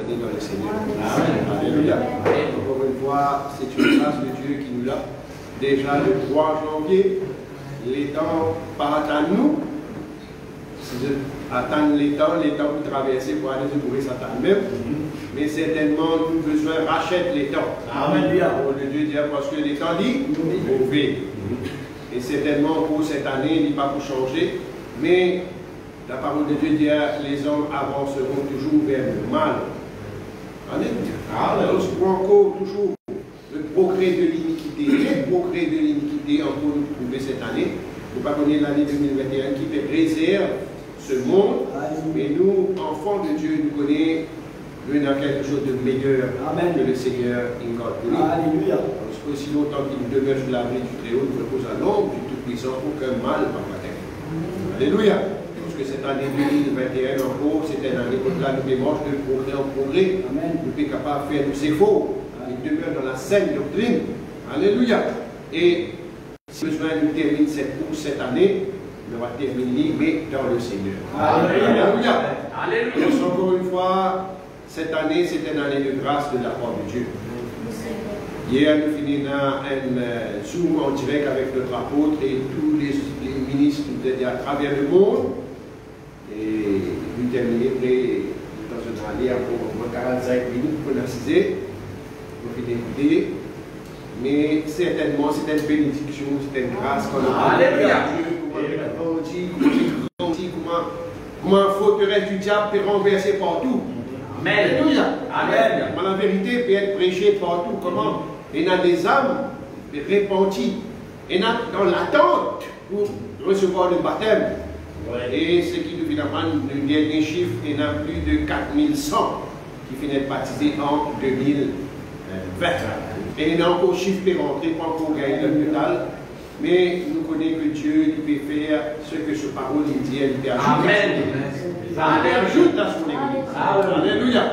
année dans le Seigneur. Amen. Alléluia. Encore une fois, c'est une grâce de Dieu qui nous l'a. Déjà le 3 janvier, les temps pas attendent nous. Attendre les temps pour traverser pour aller se trouver Satan même. Mais certainement, nous besoin rachète les temps. Amen. Pour le Dieu dire parce que les temps dit mauvais. Et certainement pour cette année, il n'est pas pour changer. Mais la parole de Dieu dit les hommes avanceront toujours vers le mal. Alléluia. Alors, c'est encore toujours le progrès de l'iniquité. Les progrès de l'iniquité encore nous trouver cette année. Nous ne pas connaître l'année 2021 qui fait réserve ce monde, mais nous, enfants de Dieu, nous connaissons quelque chose de meilleur. Amen. Que le Seigneur incorde. Alléluia. Parce que aussi longtemps qu'il demeure sous l'abri du Très-Haut, nous repose à l'ombre du Tout-Puissant, aucun mal par la terre. Alléluia. Parce que cette année 2021, encore, c'est une année comme là, nous démarche de progrès en progrès. Amen. Nous sommes capables de faire tous ces faux. Il demeure dans la saine doctrine. Alléluia. Et si besoin nous termine cette course cette année, on va terminer, mais dans le Seigneur. Alléluia. Alléluia. Donc, encore une fois, cette année, c'est une année de grâce de la part de Dieu. Hier, nous finissons un Zoom en direct avec notre apôtre et tous les ministres à travers le monde. Et nous terminons dans une année pour 45 minutes pour l'assiser, pour écouter. Mais certainement, c'est une bénédiction, c'est une grâce qu'on a. Alléluia. Comment faute du diable peut renverser partout. Amen. Alléluia. Amen. Mais la vérité peut être prêchée partout. Comment? Il y a des âmes répandues. Il y a dans l'attente pour recevoir le baptême. Ouais. Et ce qui nous finalement, le dernier chiffre, il y en a plus de 4100 qui finissent baptisés en 2020. Et il y a encore chiffre qui est rentré, pas encore gagné le total. Mais nous connaissons que Dieu il peut faire ce que ce parole il dit, il peut ajouter à son église. Alléluia.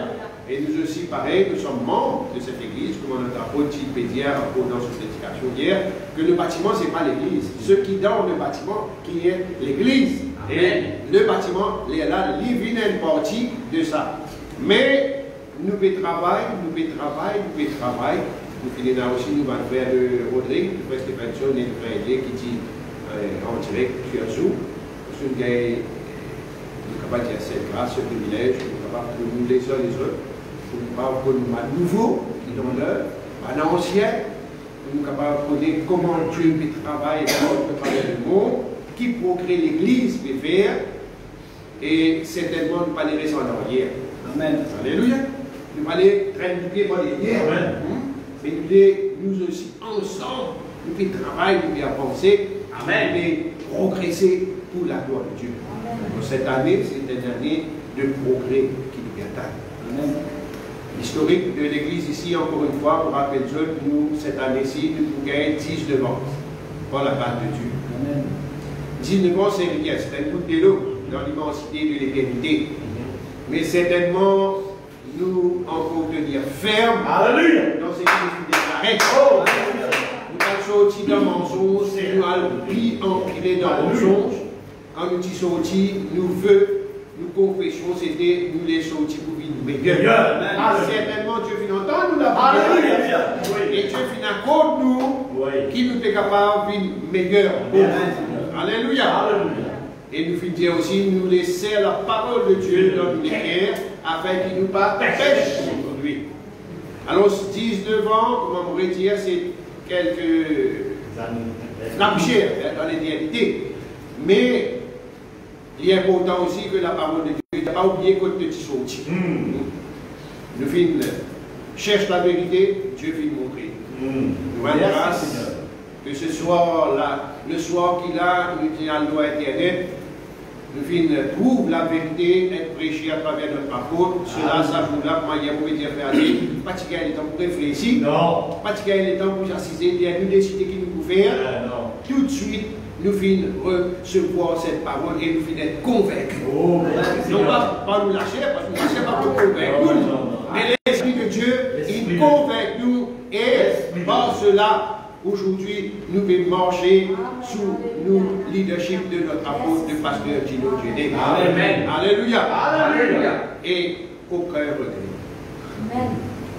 Et nous aussi, pareil, nous sommes membres de cette église, comme notre apôtre peut dire dans son prédication hier, que le bâtiment, ce n'est pas l'église. Ceux qui dorment le bâtiment, qui est l'église. Et le bâtiment, là, il vient une partie de ça. Mais nous pouvons travailler, nous finissons aussi, nous allons faire le Rodrigue, le frère Stéphenson et le frère Edley qui dit en direct sur Zoom. Parce que nous sommes capables de dire cette grâce, ce privilège, nous sommes capables de nous les uns les autres. Nous sommes capables de nous nouveau qui est dans l'heure, à l'ancien. Nous sommes capables de connaître comment Dieu peut travailler dans le monde, qui progrès l'Église peut faire, et certainement nous ne pas les rester en arrière. Amen. Alléluia. Nous ne pas les traîner du pied pour les hier. Mais nous aussi, ensemble, nous pouvons travailler, nous pouvons avancer, nous pouvons progresser pour la gloire de Dieu. Donc, cette année, c'est une année de progrès qui nous attend. L'historique de l'Église ici, encore une fois, pour rappeler nous, cette année-ci, nous pouvons gagner 19 ans par la grâce de Dieu. 19 ans, c'est rien, c'est un coup de l'eau dans l'immensité de l'éternité. Mais certainement, nous encore tenir ferme dans ce qui nous déclaré. Nous allons sortir d'un mensonge, nous allons empiler dans le mensonge. Quand nous disons sortir, nous confessions, c'était nous les sortir pour vivre meilleur. Certainement, Dieu finit entendre nous la et Dieu finit accorde nous qui nous est capable de vivre meilleur. Alléluia. Et nous finissons aussi, nous laisser la parole de Dieu dans nos cœurs afin qu'il nous pas pêche aujourd'hui. Alors, 19 ans, comment on pourrait dire, c'est quelques flamchères dans l'éternité. Mais il est important aussi que la parole de Dieu n'a pas oublié qu'on te dit sorti. Nous finissons, cherche la vérité, Dieu finit montrer. Nous avons grâce que ce soir, le soir qu'il a, nous disons à loi Internet, nous finissons trouve la vérité, être prêchée à travers notre apôtre. Cela, ça joue là, moi, il y a mauvais dire faire aller. Pas de gagner le temps pour réfléchir. Non. Pas de gagner le temps pour assister, nous décider qu'il nous peut faire. Tout de suite, nous finissons recevoir cette parole et nous finissons être convaincus. Non pas nous lâcher, parce que nous ne lâchons pas pour convaincre nous. Mais l'Esprit de Dieu, il convainc nous et par cela, aujourd'hui, nous pouvons marcher sous le leadership de notre apôtre, de pasteur Gino Dieudé. Amen. Alléluia. Alléluia. Et aucun regret.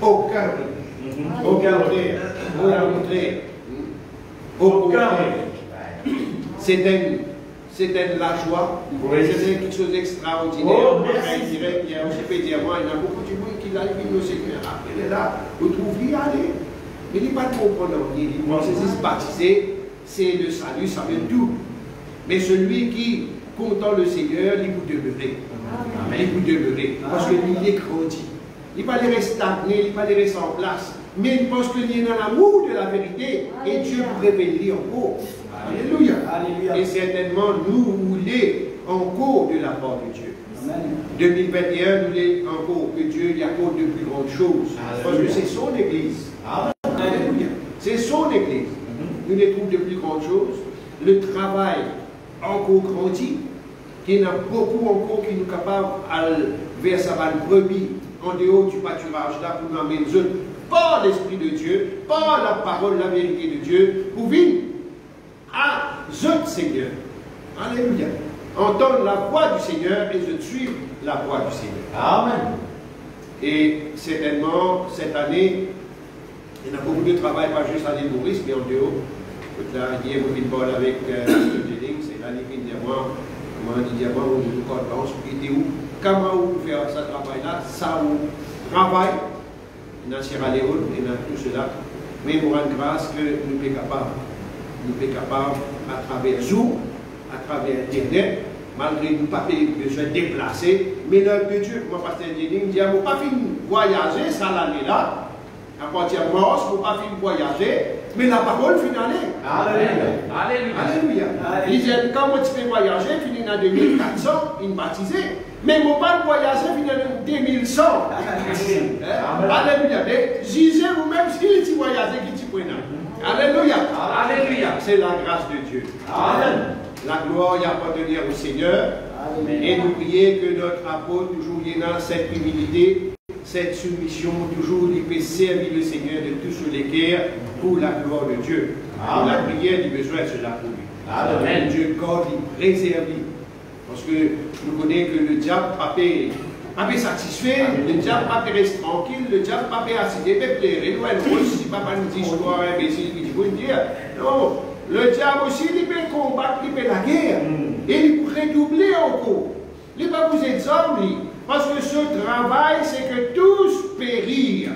Aucun. Au contraire. Au contraire. Au contraire. C'était la joie, c'était quelque chose d'extraordinaire. Il y a aussi peut dire, moi, il y a beaucoup de monde qui l'a vu au Seigneur. Après, il est là, vous trouvez, allez. Mais il n'est pas de comprendre. Il pense que se baptiser, c'est le salut, ça vient tout. Mais celui qui content le Seigneur, il vous demeurer. Il vous demeurer. Parce que lui, il est grandi. Il ne va pas rester stagné, il ne va pas rester en place. Mais il pense qu'il est dans l'amour de la vérité. Et Dieu vous révèle encore. Alléluia. Alléluia. Et certainement, nous voulons encore de la part de Dieu. Amen. 2021, nous voulons encore que Dieu y accorde de plus grandes choses. Alléluia. Parce que c'est son Église. Amen. Alléluia. C'est son Église. Nous les trouvons de plus grandes choses. Le travail encore grandit. Il y en a beaucoup encore qui nous capables de vers sa brebis en dehors du pâturage là pour nous amener par l'Esprit de Dieu, par la parole, la vérité de Dieu, pour vivre à ce Seigneur. Alléluia. Entendre la voix du Seigneur et je suis la voix du Seigneur. Amen. Et certainement, cette année, il y a beaucoup de travail, pas juste à l'île Maurice, mais en dehors. Là, hier, vous venez parler avec Jennings, c'est l'année qui dit à moi, comment on dit à moi, on dit encore, on où, comment vous faire ce travail-là, ça vous travaille, dans Sierra Leone et dans tout cela, mais nous rendons grâce que nous sommes capables, à travers Zoom, à travers Internet, malgré nous pas besoin de déplacer, mais l'œuvre de Dieu, comme Pasteur Jennings dit, on ne pas finir voyager, ça l'année-là, à partir de mars, on ne pas finir voyager, mais la parole finale. Alléluia. Alléluia. Il dit, quand tu fais voyager, finir en 2400, il baptisé. Mais mon pas voyager, finir en 2100. Alléluia. Mais jugez vous-même si tu voyagez, qui tu prenez. Alléluia. Alléluia. C'est la grâce de Dieu. Amen. La gloire y appartenir au Seigneur. Amen. Et nous prions que notre apôtre, toujours y a cette humilité, cette soumission, toujours il peut servir le Seigneur de tout sur les cœurs pour la gloire de Dieu. Pour la prière, il a besoin de cela pour lui. Amen. Dieu garde, il préserve. Parce que nous connaissons que le diable n'a pas satisfait, le diable n'a pas resté tranquille, le diable n'a pas assez dépléré. Si papa nous dit histoire imbécile, il faut dire. Non, le diable aussi, il peut combattre, il peut la guerre. Et il peut redoubler encore. Il ne peut pas vous être homme, parce que ce travail, c'est que tous périrent.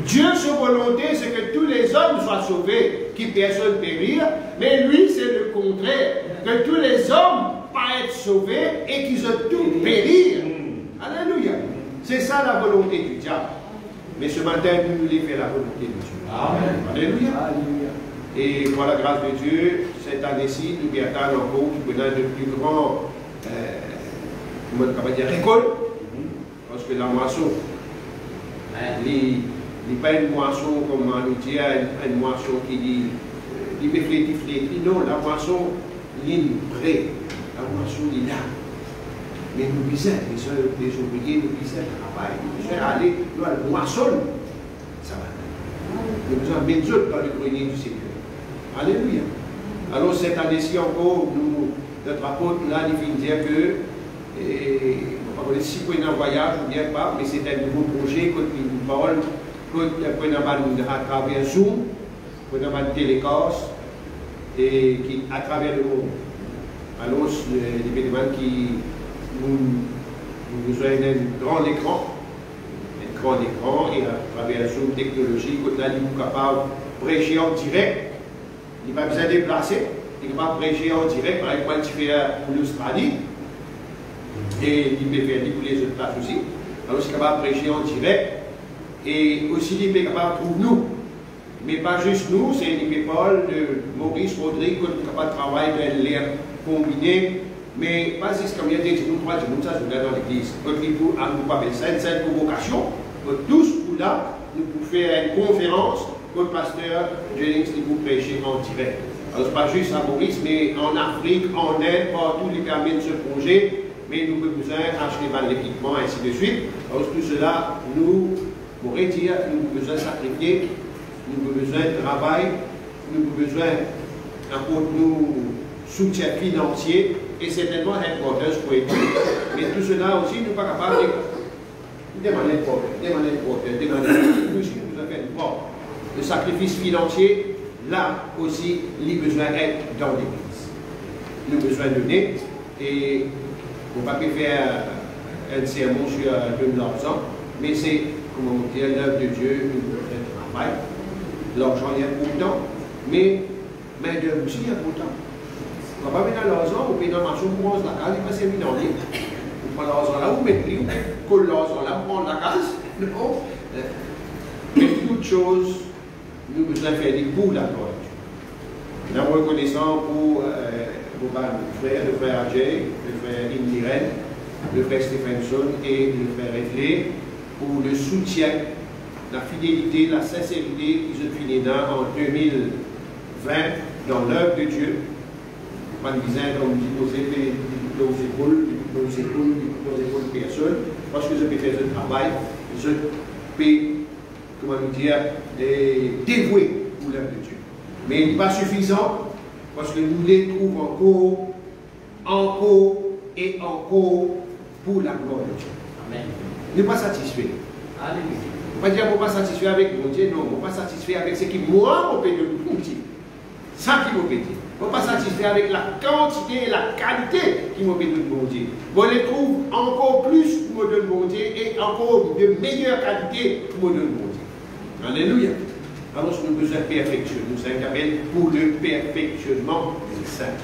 Dieu, sa volonté, c'est que tous les hommes soient sauvés, qui personne périr, mais lui, c'est le contraire, que tous les hommes pas être sauvés et qu'ils ont tous périr. Alléluia. C'est ça la volonté du diable. Mais ce matin, nous voulons faire la volonté de Dieu. Amen. Alléluia. Et par la grâce de Dieu, cette année-ci, nous y attendons encore qui peut être de plus grand récolte, parce que la moisson, il n'est pas une moisson, comme on nous dit, une moisson qui dit, il fait flétri. Non, la moisson, il est prêt. La moisson, il est là. Mais nous disons, les ouvriers, nous disons, travail, nous disons, aller, nous allons moissonner. Ça va. Nous besoin de mettre dans le grenier du Seigneur. Alléluia. Alors, cette année-ci encore, notre apôtre, là, il vient dire que, si vous avez un voyage ou bien pas, mais c'est un nouveau projet, quand il parle, à travers Zoom, à télécast, et qui, à travers le monde. Alors, l'événement qui nous a un grand écran, et à travers Zoom technologie, quand là, il est capable de prêcher en direct, il va besoin de déplacer, il est capable de prêcher en direct, par exemple, tu fais pour l'Australie, et il peut faire pour les autres places aussi. Alors, il est capable de prêcher en direct. Et aussi, il est capable pour nous. Mais pas juste nous, c'est les Paul, Maurice, Rodrigue, qui sont capables de travailler dans l'air combiné. Mais pas juste comme il y a des gens, ça je regarde dans l'église. Quand il faut appeler ça une convocation, tous pour là, nous pouvons faire une conférence, le pasteur Jennings vous prêcher en direct. Alors, ce n'est pas juste à Maurice, mais en Afrique, en Inde, partout, les permis de ce projet. Mais nous avons besoin d'acheter l'équipement, ainsi de suite. Alors, tout cela, nous avons besoin de sacrifier, nous avons besoin de travail, nous avons besoin de soutien financier, et certainement important pour aider. Mais tout cela aussi, nous ne sommes pas capables demandez le prophète, demandez le prophète, demandez tout ce que vous avez fait. Bon, le sacrifice financier, là aussi, il a besoin d'être dans l'église. Il a besoin de donner, et on ne va pas faire un sermon sur de l'argent, mais c'est, comment dire, l'œuvre de Dieu, un travail. L'argent, il y a pourtant, mais main d'œuvre aussi, il y a pourtant. On ne va pas mettre l'argent, on paye dans le marché, on commence la case, il va servir dans l'île. On prend l'argent là, on met le prix, on colle l'argent là, on prend la case. Non. Mais toute chose, nous devons faire des pour la gloire de Dieu. Nous sommes reconnaissants pour le frère Ajay, le frère Indiren, le frère Stephenson et le frère Edley pour le soutien, la fidélité, la sincérité qu'ils ont fait en 2020 dans l'œuvre de Dieu. Pas disant comme dit nos épaules personnes, parce que je peux faire ce travail, je peux, comment dire, dévouer pour l'œuvre de Dieu. Mais il n'est pas suffisant, parce que nous les trouvons encore et encore pour la gloire de Dieu. Amen. Nous ne sommes pas satisfaits. Alléluia. On va dire qu'on n'est pas satisfait avec mon Dieu, non, on n'est pas satisfait avec ce qui moi, on peut de mon Dieu. Ça qui m'a pété. On n'est pas satisfait avec la quantité et la qualité qui m'a pété de mon Dieu. On les trouve encore plus pour me donner mon Dieu et encore de meilleure qualité pour me donner mon Dieu. Alléluia. Alors, nous avons besoin de perfection. Nous sommes appelés pour le perfectionnement des saints.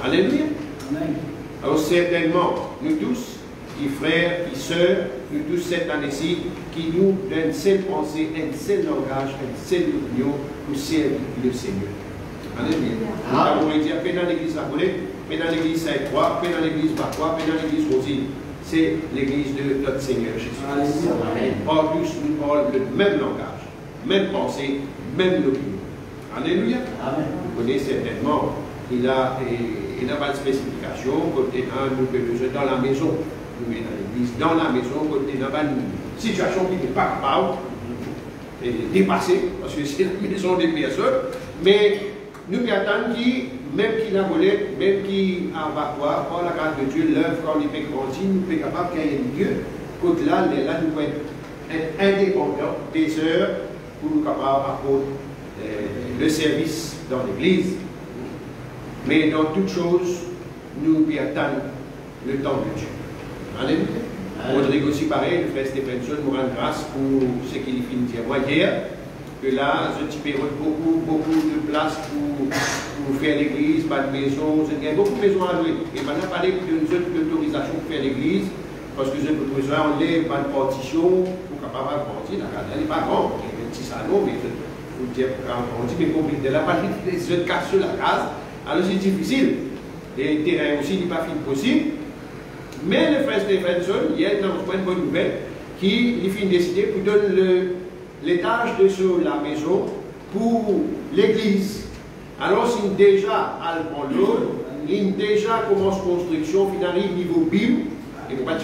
Alléluia. Amen. Alors, certainement, nous tous, qui frères, qui sœurs, nous tous cette année-ci, qui nous donnent une seule pensée, un seul langage, une seule union pour servir le Seigneur. Alléluia. Nous avons dit, paix dans l'église Laboulé, paix dans l'église Saint-Croix, paix dans l'église Bacois, paix dans l'église Rosine. C'est l'église de notre Seigneur Jésus. Amen. Or, tous nous parlons le même langage, même pensée, même opinion. Alléluia. Amen. Vous connaissez certainement, il n'a pas de spécification, côté un, nous faisons dans la maison. Nous mettons dans l'église, dans la maison, côté dans une situation qui n'est pas capable de dépasser, parce que c'est la maison des personnes, mais nous attendons qui, même qui n'a volé, même qui a vacué, par la grâce de Dieu, l'œuvre, quand il fait grandir, nous sommes capables qu'il y ait Dieu, côté là, nous pouvons être indépendants des heures pour nous capables d'apporter le service dans l'église. Mais dans toutes choses, nous attendons le temps de Dieu. Alléluia. Rodrigue aussi pareil, le frère Stephenson nous rend grâce pour ce qu'il finit de dire moi hier, que là, je peux beaucoup de place pour faire l'église, pas de maison, il y a beaucoup de maisons à louer. Et maintenant, parler d'une autorisation pour faire l'église, parce que je peux besoin de pas de partition, pour capable de partir, la case, elle n'est pas grande, il y a un petit salon, mais on dit, mais compris, de la partie des autres cases sur la case, alors c'est difficile. Et le terrain aussi n'est pas fini possible. Mais le frère Stephenson, il y a une bonne nouvelle, qui il finit décider pour donner l'étage de sur la maison pour l'église. Alors, s'il déjà à l'autre, il déjà commence construction, il arrive niveau BIM, et vous pas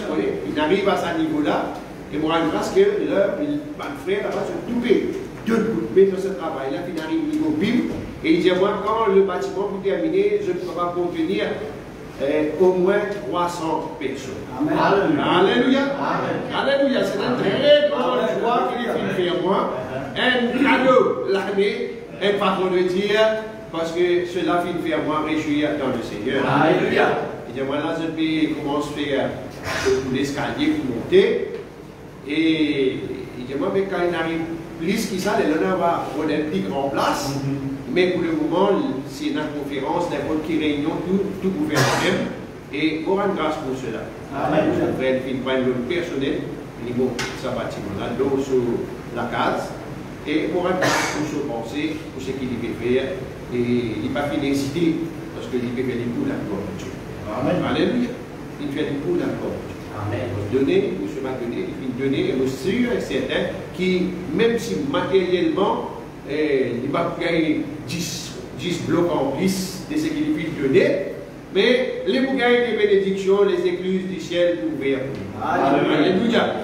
il arrive à ce niveau-là, et moi, je pense que là, le frère là-bas se trouver deux coups de dans ce travail-là, il arrive niveau BIM, et il dit, moi, quand le bâtiment pour terminer, je ne peux pas contenir au moins 300 personnes. Amen. Alléluia. Amen. Alléluia. C'est une très grande joie qu'il fait faire moi. Un cadeau l'année, un patron de dire, parce que cela fait faire moi réjouir dans le Seigneur. Alléluia. Et bien voilà, je peux commencer à faire l'escalier pour monter. Et il dit, moi, mais quand il arrive plus que ça, les gens vont prendre une plus grande place. Mais pour le moment, c'est une conférence, n'importe quelle réunion, tout gouvernement. Et on rend grâce pour cela. Amen. Je vais faire une réunion personnelle, au niveau de ce bâtiment-là, l'eau sur la case. Et on rend grâce pour se penser, pour ce qu'il peut faire. Et il n'a pas fait d'inciter, parce qu'il peut faire des coups de la gloire de Dieu. Amen. Alléluia. Il fait des coups de la gloire de Dieu. Amen. Donner, pour se donner, il fait donner, et sûr et certain, qui, même si matériellement, il va gagner 10 blocs en plus de ce qu'il fait donner, mais les vous gagnez des bénédictions, les écluses du ciel ouvertes. Alléluia.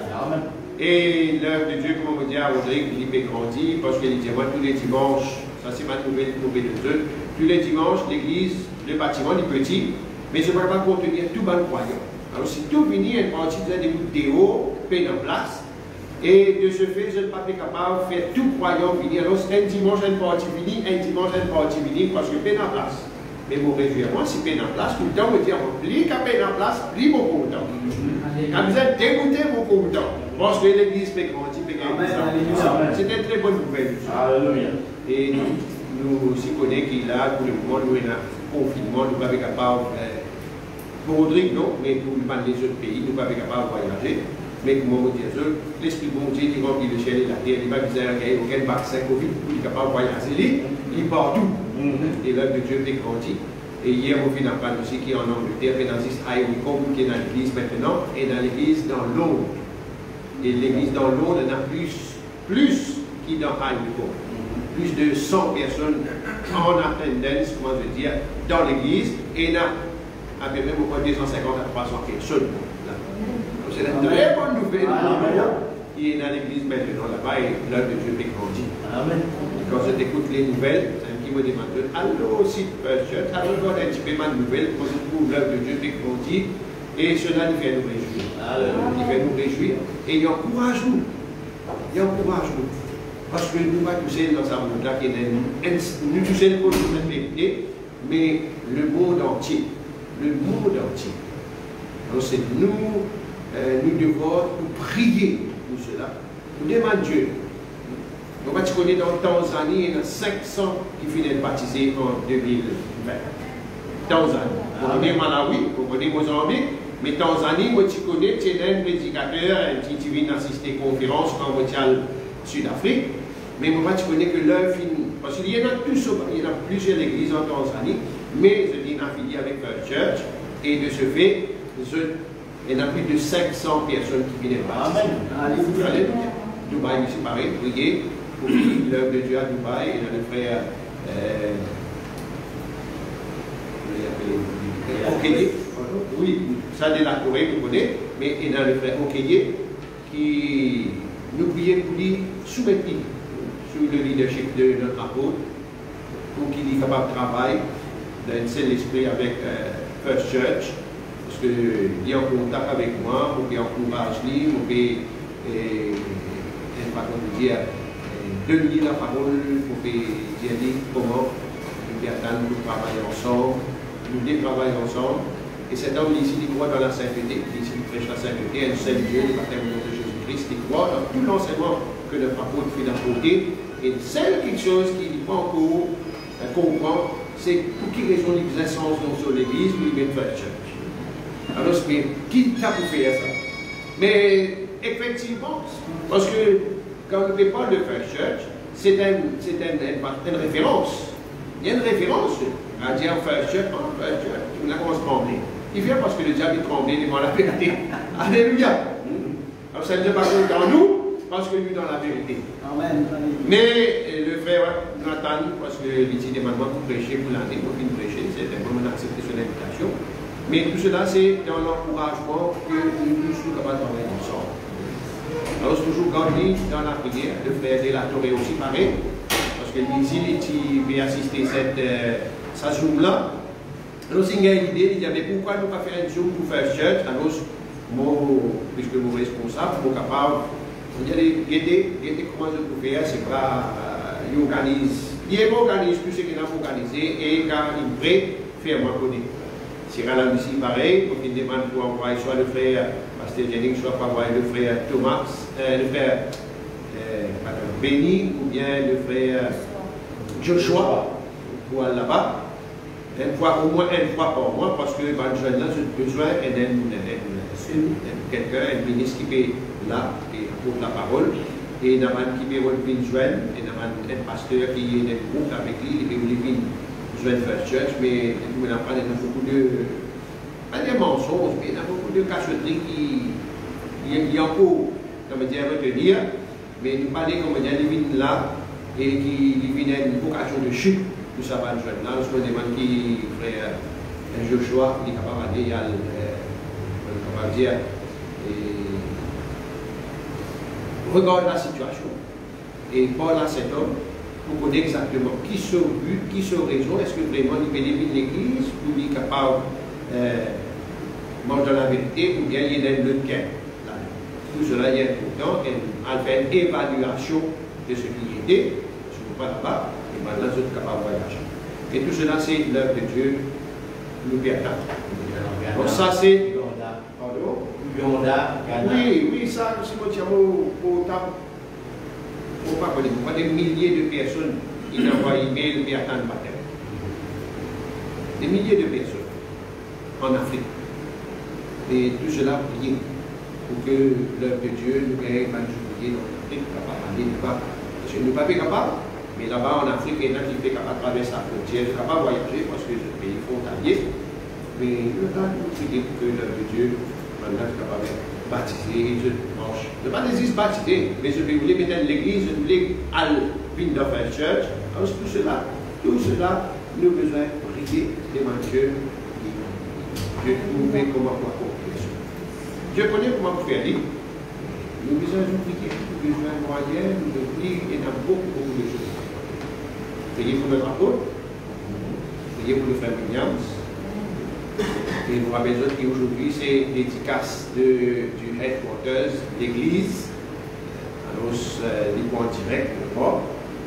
Et l'œuvre de Dieu, comme on dit à Rodrigue, il peut grandir parce qu'il dit moi tous les dimanches, ça c'est ma nouvelle de Dieu, tous les dimanches, l'église, le bâtiment est petit, mais je ne peux pas contenir tout le croyant. Alors si tout finit, une partie de des vidéos, paix en place. Et de ce fait, je ne suis pas capable de faire tout croyant venir. Alors, un dimanche, un parti fini, un dimanche, un parti fini, parce que paix en place. Mais mon réjouissement, si paix en place, tout le temps, on dit, plus qu'à paix en place, plus mon content. Quand vous êtes dégoûté, mon content. Parce que l'église peut grandir, peut gagner. C'est une très bonne nouvelle. Alléluia. Et nous aussi connaissons qu'il y a, pour le moment, nous avons un confinement, nous ne sommes pas capables, pour Rodrigue, non, mais pour les autres pays, nous ne sommes pas capables de voyager. Mais comme on dit, l'Esprit bon Dieu qui remplit le ciel et la terre, il va dire qu'il n'y a aucun vaccin Covid pour être capable de voyager, il part partout. Et l'œuvre de Dieu est grandi. Et hier, on vient d'apprendre aussi qu'il y a en Angleterre, dans Israël, qui est dans l'église maintenant, et dans l'église dans Londres. Et l'église dans Londres, il y en a plus qui dans Haïko. Plus de 100 personnes en attendance, comment je veux dire, dans l'église, et il y en a même au moins 250 à 300 personnes. C'est une très bonne nouvelle. Il est dans l'église maintenant là-bas et l'œuvre de Dieu est grandi. Quand je t'écoute les nouvelles, c'est un qui me demande allô, si church, allô, voir un petit peu ma nouvelle, quand je trouve l'œuvre de Dieu est grandi, et cela nous fait nous réjouir. Il fait nous réjouir et il encourage nous. Il encourage nous. Parce que nous ne pas tous dans sa monde-là qui est nous tous pour nous vérité, mais le monde entier. Le monde entier. Alors c'est nous. Nous devons prier pour cela. Nous demandons Dieu. On va connaître dans Tanzanie, il y en a 500 qui finissent baptisés en 2020. Tanzanie. On connaît Malawi, on connaît Mozambique, mais Tanzanie, moi tu connais, tu es un prédicateur qui vient assister à une conférence en mondiale Sud-Afrique, mais moi tu connais que l'heure finit. Parce qu'il y en a plusieurs églises en Tanzanie, mais je dis affilié avec First Church, et de ce fait, il y en a plus de 500 personnes qui viennent baptiser. Alléluia. Dubaï, c'est pareil, prier pour l'œuvre de Dieu à Dubaï. Et le frère Okeye, oui, ça de la Corée, vous connaissez, mais il y a le frère Okeye qui nous prions pour lui soumettre sous le leadership de notre apôtre pour qu'il soit capable de travailler dans un seul esprit avec First Church. Parce qu'il est en contact avec moi, pour qu'il encourage lui, pour qu'il donne la parole, pour qu'il dise comment nous travailler ensemble, nous travailler ensemble. Et cet homme ici, il croit dans la sainteté, ici il prêche la sainteté, un seul Dieu, le baptême de Jésus-Christ, il croit dans tout l'enseignement que notre apôtre fait d'apporter. Et seule quelque chose qu'il pas encore comprend, c'est pour quelle raison il faisait sens dans l'église, pour il faire church. Alors, qui t'a pour faire ça? Mais effectivement, parce que quand on parle de First Church, c'est une référence. Il y a une référence à dire First Church, on a commencé à trembler. Il vient parce que le diable est tremblé devant la vérité. Alléluia. Alors, ça ne veut pas dans nous, parce que nous dans la vérité. Amen. Mais le frère Nathan, parce que il demande pour prêcher pour l'année, pour qu'il prêcher, c'est un moment d'accepter son invitation. Mais tout cela, c'est dans l'encouragement que nous sommes capables de travailler ensemble. Alors, c'est toujours gardé dans la prière. Le frère de la Torre aussi pareil, parce que il veut assister à sa Zoom-là. Alors, c'est une idée, il dit, mais pourquoi nous pas faire un Zoom pour faire church? Alors, moi, puisque nous sommes responsables, nous sommes capables, on dit, regardez comment je peux faire, c'est pas, il organise tout ce qu'il a organisé et quand il est prêt, faire moi connaître. C'est à la musique pareil, pour qu'il demande pour envoyer soit le frère Pasteur Jennings, soit pour envoyer le frère Thomas, le frère Benny, ou bien le frère Joshua, pour aller là-bas. Au moins une fois par mois, parce que dans le jeune là, j'ai besoin de quelqu'un, un ministre qui est là, et pour la parole, et il y a un qui peut venir joindre, et il y a un pasteur qui est dans le groupe avec lui, il peut venir joindre First Church, mais il y a beaucoup de, pas des mensonges, mais il y a beaucoup de cachotteries qui encore, comme dire, retenir, mais nous parlons comme dire, ils viennent là, et qui viennent une vocation de chute. Tout ça va jeune là, je me demande qui frère Joshua, il est capable de dire, comment dire, regarde la situation et parle à cet homme pour connaître exactement qui sont but, qui sont raison, est-ce que vraiment il peut venir l'église ou il est capable de manger la vérité ou bien il est dans l'autre cas. tout cela est important, on fait une évaluation de ce qui était, ce qu'on pas là-bas, et maintenant nous sommes capables de voyager. Et tout cela, c'est l'œuvre de Dieu, nous perdons. Donc ça, c'est... Pardon? Oui, ça, c'est mon diable au table. Pas des milliers de personnes qui envoient email et attendent baptême. Des milliers de personnes en Afrique. Et tout cela prier pour que l'œuvre de Dieu nous gagne pas jubilé en Afrique, capable d'aller là-bas. Parce que nous ne sommes pas capables, mais là-bas en Afrique, il y en a qui sont capables de traverser la frontière, ils sont capables de voyager parce que c'est un pays frontalier. Mais nous devons prier pour que l'œuvre de Dieu maintenant est capable de baptiser, je mange. Ne pas juste baptiser, mais je vais vous mettre l'église, je voulais à Windover Church. Alors tout cela, nous avons besoin de prier devant Dieu. Je trouve comment pour accomplir ça. Je connais comment vous faire dire. Nous avons besoin de prier, nous avons besoin de moyens, nous devons prier, et il y a beaucoup de choses. Priez pour notre apôtre, priez pour le frère Williams. Et vous avez besoin qu'aujourd'hui, c'est dédicace du headquarters d'église. Alors, les points directs, alors,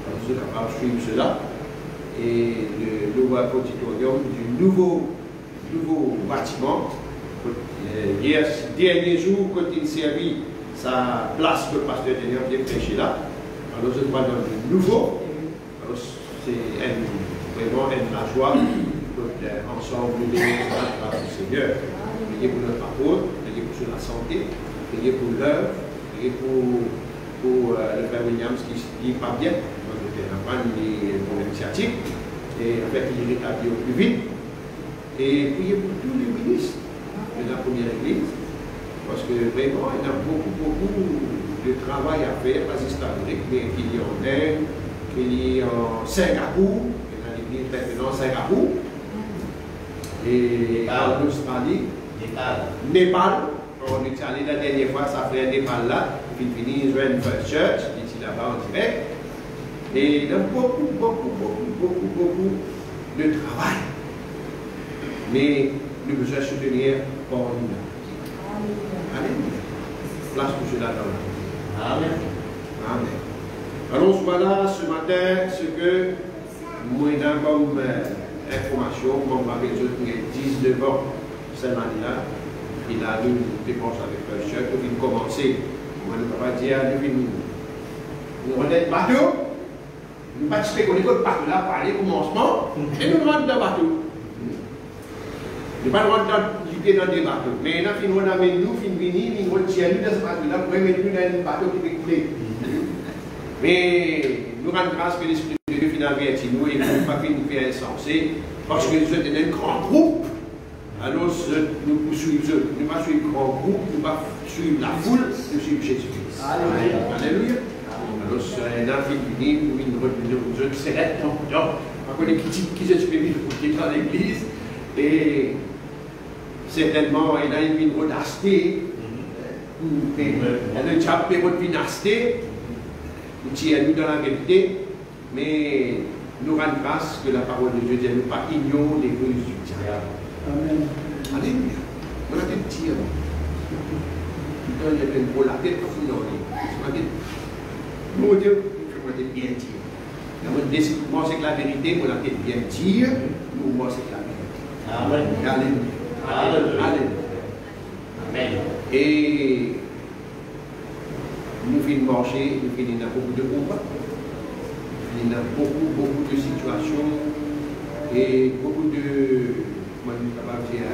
nous sommes capables de suivre cela. Et le nouveau auditorium du nouveau bâtiment. Hier, dernier jour, quand il servit sa place que le pasteur Daniel vient prêcher là, alors je crois dans le nouveau. Alors, c'est vraiment une joie. Ensemble, nous devons grâce au Seigneur. Priez pour notre apôtre, priez pour la santé, priez pour l'œuvre, priez pour le frère Williams qui ne dit pas bien, donc il n'a pas une bonne initiative, et en fait il est rétabli au plus vite. Et priez pour tous les ministres de la première église, parce que vraiment il y a beaucoup de travail à faire, pas juste en Amérique, mais qu'il y a en Inde, qu'il y a en Singapour, il y a l'église maintenant en Singapour. Et en Australie, Népal, on est allé la dernière fois, ça fait un Népal là, puis fini, ils ont une First Church, ici là-bas en direct. Et il y a beaucoup de travail. Mais nous devons soutenir pour nous. Alléluia. Place pour cela dans la vie. Amen. Alors voilà ce matin ce que nous avons comme information, comme ma besoin de 19 ans, cette année-là, il a eu une dépense avec le chef, il a commencé, on ne peut pas dire, nous renaître bateau, nous participons à l'école bateau là, pour aller au commencement, et nous rentrons dans le bateau. Nous ne pas rentrer dans des bateaux, mais là, nous avons nous, nous retirons dans ce bateau là, pour mettre nous dans un bateau qui est coulé. Mais nous rendons grâce que l'Esprit de Dieu finalement avertit nous et nous ne pas nous faire insensé parce que nous sommes un grand groupe. Alors nous suivons, nous ne pas suivre un grand groupe, nous ne pas suivre la foule, nous suivons Jésus-Christ. Alléluia. Alors c'est un infini pour une jeune sérette, donc on connaît qui s'exprime qui est dans l'église et certainement il a une audacité, il a une chape de dynastie. Nous tirons dans la vérité, mais nous rendons grâce que la parole de Dieu dit nous pas ignorer les ruses du diable. Amen. Alléluia. On a des tirs. Il y a une pour la tête pour finir. Mon Dieu, je vais bien dire. Moi, c'est que la vérité, on a tête bien dire, moi, c'est que la vérité. Amen. Alléluia. Amen. Et nous finissons marcher, nous finissons dans beaucoup de combats, nous finissons dans beaucoup de situations et beaucoup de, comment dire,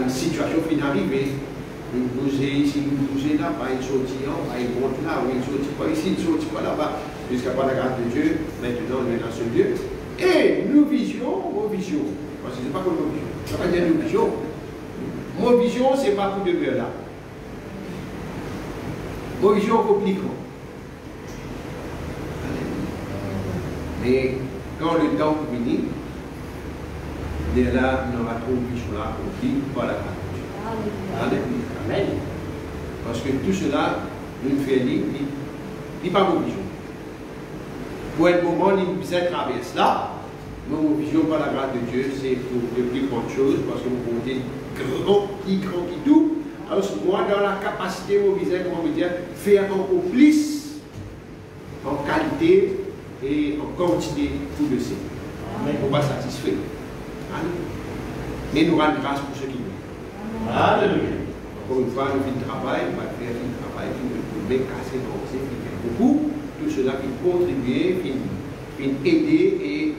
une situation qui arrive. Nous bougez ici, nous bougez là, pas une sortie là, pas une montre là, ou une sortie pas ici, une sortie pas là-bas, jusqu'à par la grâce de Dieu, maintenant nous sommes dans ce Dieu. Et nous visions vos visions. Parce que ce n'est pas comme nos visions. Ça veut dire nos visions. Mon vision, ce n'est pas pour demeurer là. Mon vision compliquant. Mais quand le temps finit, dès là, nous aura trop de vision là accomplie par la grâce de Dieu. Alléluia. Amen. Parce que tout cela, nous fait dire, il n'est pas mon vision. Pour un moment, il nous traverse là. Nos visions par la grâce de Dieu, c'est pour de plus grandes choses, parce que nous comptons grand qui tout. Alors, moi, dans la capacité, comment me dire, faire encore plus en qualité et en quantité pour le Seigneur. Mais on va satisfaire. Mais nous rendons grâce pour ce qui nous. Alléluia. Encore une fois, nous faisons le travail, on va faire le travail, nous faire casser dans ce qui fait beaucoup. Tout cela qui contribue, qui aider et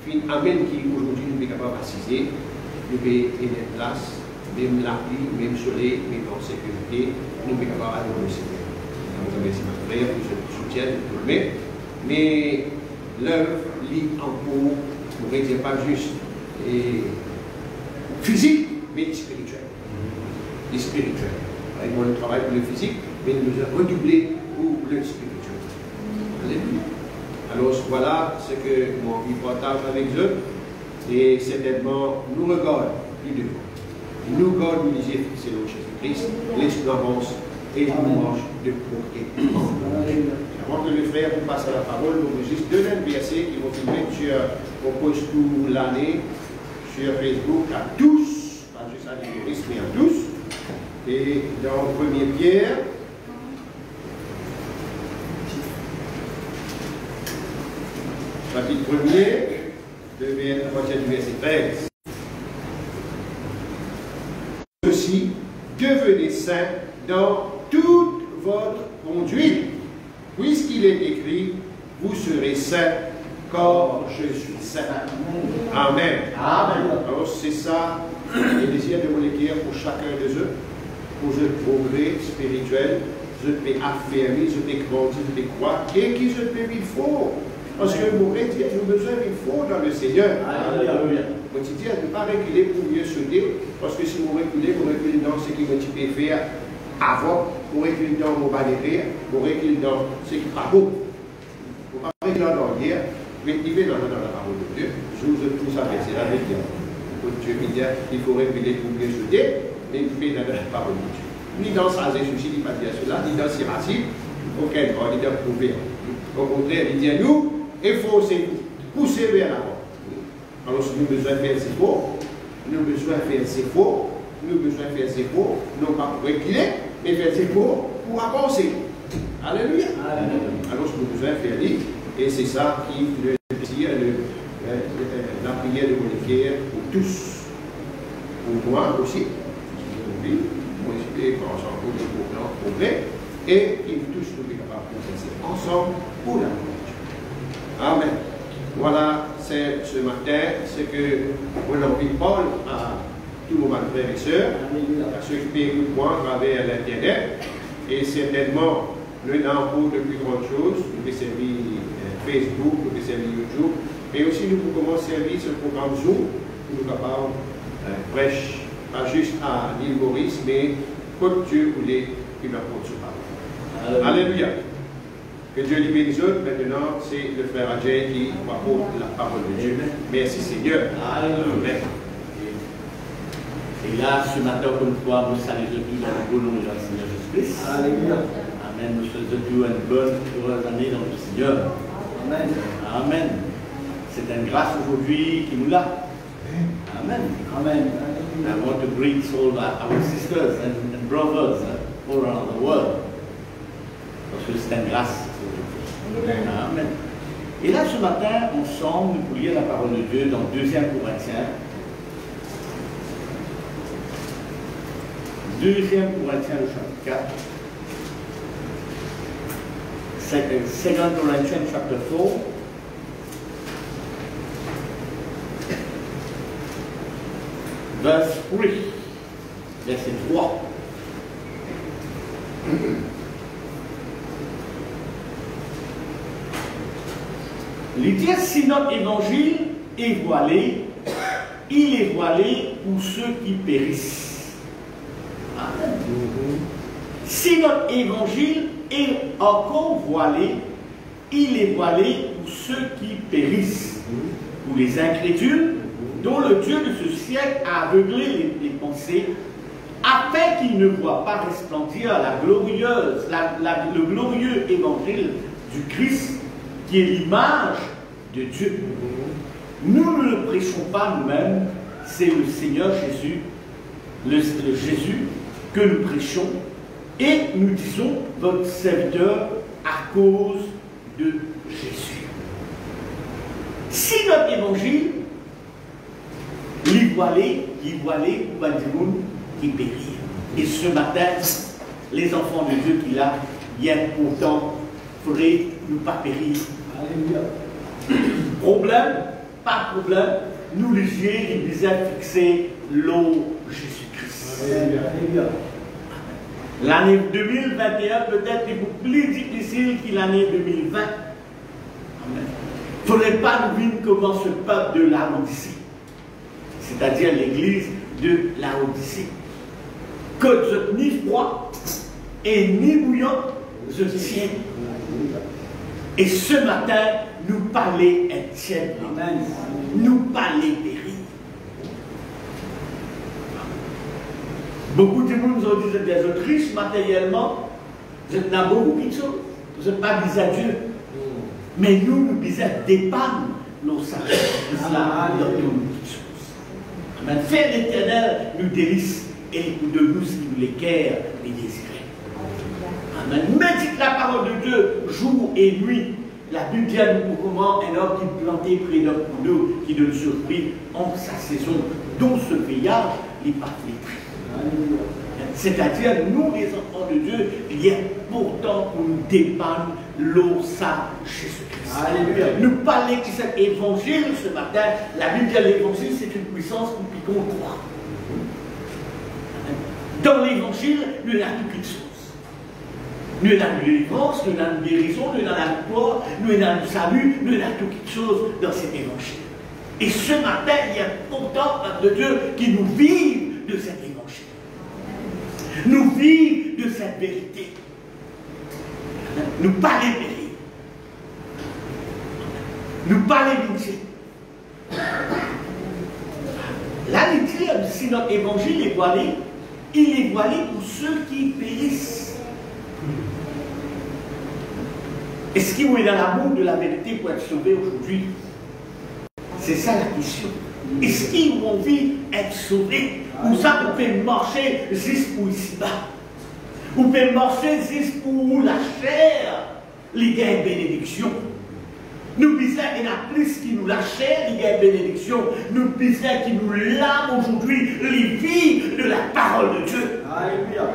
qui amène qui aujourd'hui nous sommes capables d'assister, nous pouvons être en place, même la pluie, même le soleil, même en sécurité, nous sommes capables d'aller au Seigneur. Je vous remercie ma frère pour ce soutien, mais l'œuvre lit en cours, on ne dire pas juste et physique, mais spirituel. Et spirituel. Moi, je travaille pour le physique, mais nous devons redoubler pour le spirituel. Alléluia. Alors voilà ce que mon vie partage avec eux. Et certainement, nous regardons plus devant. Nous regardons nous disons c'est le Jésus-Christ, l'espérance et la marche de progrès. Avant que le frère vous passe la parole, nous avons juste deux versets qui vont filmer sur on poste pour l'année sur Facebook à tous, pas juste à l'Église, mais à tous. Et dans 1er Pierre, chapitre 1er, à partir du verset 13. Aussi, devenez saints dans toute votre conduite, puisqu'il est écrit, vous serez saints, car je suis saint. Amen. Amen. Alors c'est ça le désir de mon équipe pour chacun de eux, pour ce progrès spirituel, je peux affermir, je peux grandir, je peux croire, et qui je peux vivre fort. Parce que nous avons besoin de fort dans le Seigneur. Alléluia. Moi, je dis, ne pas reculer pour mieux sauter, parce que si vous reculez dans ce qui vous peut faire avant, vous reculez dans vos baléries, vous reculez dans ce qui n'est pas beau. Vous ne pouvez pas reculer dans l'hier, mais vivez dans la parole de Dieu. Je vous ai tous abaissé la vérité. Dieu me dit, il faut reculer pour mieux sauter, mais vivez dans la parole de Dieu. Ni dans sa Jésus, il ne pas dire cela, ni dans ses racines, aucun droit, ni dans prouver. Au contraire, il dit à nous, efforcez-vous, poussez vers l'avant. Alors, si nous avons besoin de faire ses faux, nous avons besoin de faire ses faux, nous avons besoin de faire ses faux, non pas pour reculer, mais faire ses faux pour avancer. Alléluia. Alors, ce que nous avons besoin de faire, et c'est ça qui le désir, la prière de Monique pour tous, pour moi aussi, moi aussi, quand on s'en fout pour progrès, et qui nous tous nous sommes capables de penser ensemble pour la gloire. Amen. Voilà, c'est ce matin, c'est que mon envie de parler à tous nos frères et sœurs, à ceux qui écoutent moi à travers l'Internet, et certainement, nous avons de plus grandes choses, nous pouvons servir Facebook, nous pouvons servir YouTube, mais aussi nous pouvons servir ce programme Zoom, pour nous capables prêcher, pas juste à l'île Maurice, mais comme Dieu voulait qu'il apporte ce parole. Alléluia. Que Dieu les bénisse. Maintenant, c'est le frère Adjay qui apporte la parole de Dieu. Merci Seigneur. Amen. Et là, ce matin, comme une fois, vous saluez tous dans le beau nom de notre Seigneur Jésus-Christ. Alléluia. Amen. Nous souhaitons tous une bonne, heureuse année dans le Seigneur. Amen. Amen. C'est une grâce aujourd'hui qui nous l'a. Amen. Amen. I want to greet all our sisters and brothers all around the world. Parce que c'est une grâce. Amen. Et là, ce matin, ensemble, nous lire la parole de Dieu dans 2 Corinthiens. 2 Corinthiens, le chapitre 4. 2 Corinthians, chapter 4. Verse 3. Verset 3. Il dit, si notre évangile est voilé, il est voilé pour ceux qui périssent. Amen. Si notre évangile est encore voilé, il est voilé pour ceux qui périssent, pour les incrédules, dont le Dieu de ce siècle a aveuglé les pensées, afin qu'ils ne voient pas resplendir le glorieux évangile du Christ, qui est l'image de Dieu. Nous ne le prêchons pas nous-mêmes, c'est le Seigneur Jésus, le Jésus que nous prêchons, et nous disons votre serviteur à cause de Jésus. Si notre évangile, l'Ivoilé, ou Bandigoun, qui périt. Et ce matin, les enfants de Dieu qui là, viennent pourtant, faudrait nous pas périr. Alléluia. Problème, pas de problème, nous les yeux, ils disaient fixer l'eau Jésus-Christ. Alléluia. L'année 2021 peut-être est beaucoup plus difficile que l'année 2020. Il ne faudrait pas nous vivre comme ce peuple de Laodicée, c'est-à-dire l'église de Laodicée. Que je ni froid et ni bouillant, je tiens. Et ce matin, nous parler Étienne, nous parler périr. Beaucoup de gens nous ont dit que vous êtes riches matériellement, vous êtes dans beaucoup de choses, vous n'êtes pas bis à Dieu. Mais nous, nous bisons dépendre nos sages dans toutes choses. Amen. Faire l'Éternel nous délice et de nous si nous l'équerre les désirer. Amen. Médite la parole de Dieu jour et nuit. La Bible dit à nous comment un homme qui planté près d'un coup d'eau qui donne surpris en sa saison, dont ce feuillage n'est pas flétri. C'est-à-dire, nous les enfants de Dieu, il y a pourtant pour nous dépendre l'eau ça Jésus-Christ. Alléluia. Nous parler de cet évangile ce matin. La Bible dit l'évangile, c'est une puissance pour qu'on croit. Dans l'évangile, nous avons toutes les choses. Nous avons la délivrance, nous avons la guérison, nous avons la victoire, nous avons le salut, nous avons toutes les choses dans cet évangile. Et ce matin, il y a pourtant un de Dieu qui nous vive de cet évangile. Nous vivons de cette vérité. Nous parlons périr. Nous parlons d'unité. Là, il dit, si notre évangile est voilé, il est voilé pour ceux qui périssent. Est-ce qu'il est dans l'amour de la vérité pour être sauvé aujourd'hui? C'est ça la question. Est-ce qu'ils ont envie d'être sauvés? Ou ça, on peut marcher juste pour ici-bas. On peut marcher juste pour la chair, les gars et bénédiction. Nous disons qu'il y en a plus qui nous la chair, les gars et bénédiction. Nous disons qui nous lament aujourd'hui les vies de la parole de Dieu. Alléluia.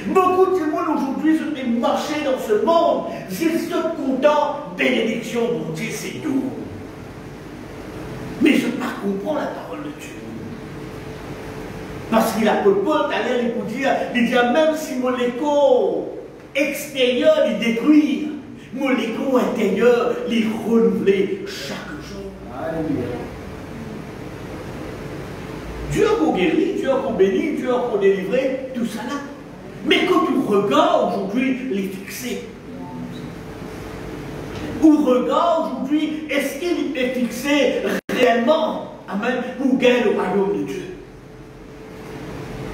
Beaucoup de monde aujourd'hui se fait marcher dans ce monde, juste content, bénédiction, mon Dieu, c'est tout. Mais je ne comprends pas la parole de Dieu. Parce qu'il a Paul allait lui dire, il dit même si mon écho extérieur les détruire, mon écho intérieur les renouveler chaque jour. Alléluia. Dieu a pour guérir, Dieu a pour bénir, Dieu a pour délivrer, tout ça là. Mais quand tu regardes aujourd'hui les fixer, ou regarde aujourd'hui, est-ce qu'il est fixé réellement, amen, pour gagner le royaume de Dieu?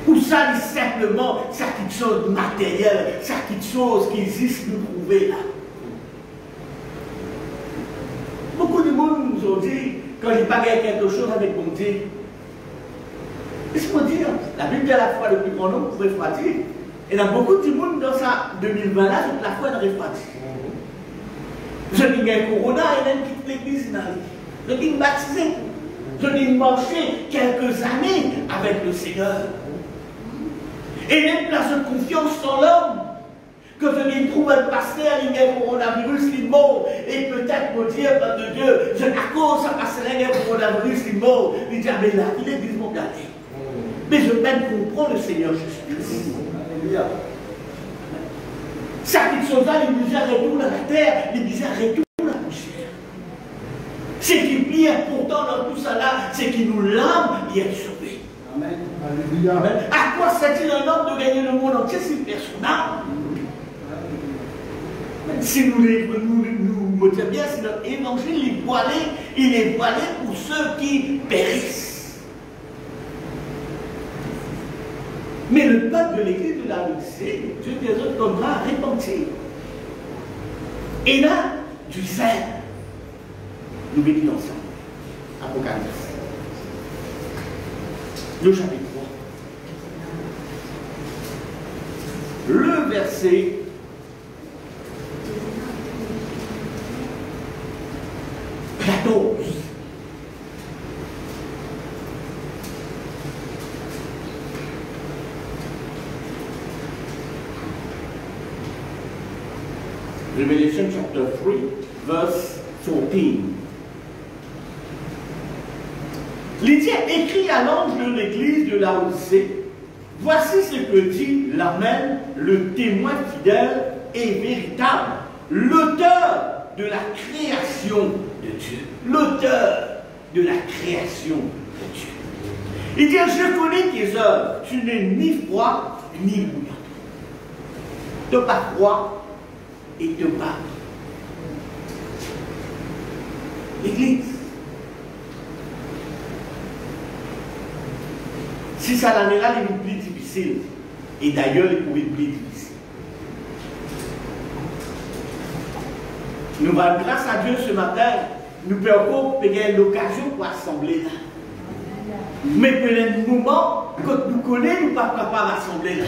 Ou ça, simplement, ça quelque chose de matériel, ça quelque chose qui existe, nous trouver là. Beaucoup de monde nous ont dit, quand ils pagaient quelque chose avec bon Dieu, laisse-moi dire, la Bible dit à la foi le plus grand nombre pour refroidir. Et il y a beaucoup de monde dans ça 2020 là, toute la foi de refroidir. Je dis qu'il y a un corona, et même quitte l'église. Je dis baptisé. Je dis marcher quelques années avec le Seigneur. Et même place de confiance dans l'homme. Que je dis trouve un pasteur, il y a un coronavirus, il est mort. Et peut-être me dire, de Dieu, je à cause ça passe il y a un coronavirus, il est mort. Il dit, ah mais là, il est l'église mon gardé. Mais je même comprends le Seigneur Jésus-Christ. Alléluia. Ça qui chose là, les misères retournent à la terre, les misères retournent à la poussière. Ce qui plie pourtant dans tout ça là, c'est qu'il nous l'âme et être sauvé. Amen. Alléluia. Amen. À quoi sert-il un homme de gagner le monde entier s'il perd son âme? Si nous disons bien, si notre évangile est voilé, il est voilé pour ceux qui périssent. Mais le peuple de l'église de la Laodicée, Dieu des autres donnera à repentir. Et là, du zèle. Nous méditons ensemble. Apocalypse. Le chapitre 3. verset Revelation chapter 3, verse 14. L'Étienne écrit à l'ange de l'église de Laodicée, voici ce que dit l'Amen, le témoin fidèle et véritable, l'auteur de la création de Dieu. L'auteur de la création de Dieu. Il dit, je connais tes œuvres, tu n'es ni froid ni bouillant. Tu n'es pas froid et tu n'es pas. L'église. Si ça l'en est là, il est plus difficile. Et d'ailleurs, il pourrait être plus difficile. Nous allons, grâce à Dieu ce matin, nous pouvons payer l'occasion pour assembler là. Mais pour les moments, quand nous connaissons, nous ne sommes pas capables d'assembler là.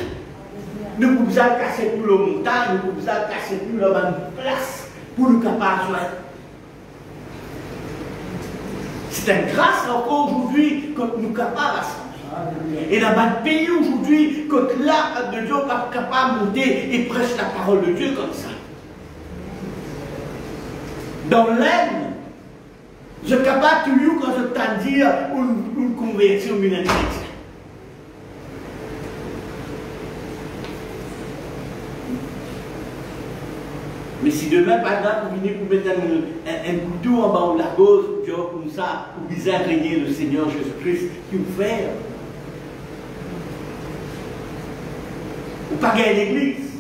Nous ne pouvons pas casser tout le montagne, nous ne pouvons pas casser tout le même place pour nous capables de jouer. C'est une grâce encore aujourd'hui quand nous sommes capables d'assembler. Et dans notre pays aujourd'hui, quand l'âme de Dieu n'est capable de monter et prêche la parole de Dieu comme ça. Dans l'aine, je suis capable toujours quand je t'en dire une conversion chrétienne. Mais si demain, par exemple, vous venez pour mettre un couteau en bas de la gauche, comme ça, vous visez à régner le Seigneur Jésus-Christ, qui vous fait? Ou pas gagner l'église.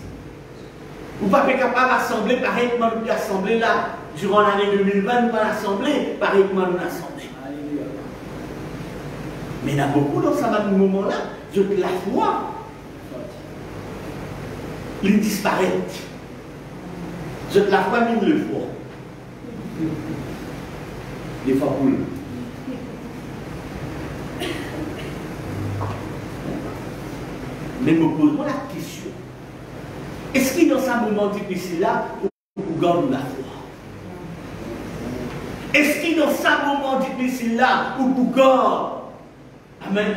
Ou pas être capable d'assembler pareil comme nous l'assemblée là. Durant l'année 2020, nous pas l'assembler pareil comme nous l'assemblée. Mais il y en a beaucoup dans ce moment-là, de la foi. Il disparaît. Je te la foi mine le foi. Les fois pour mais me pose-moi la question. Est-ce qu'il y a dans ce moment difficile-là où vous gardez la foi? Est-ce qu'il y a dans ce moment difficile-là où vous gardez, amen,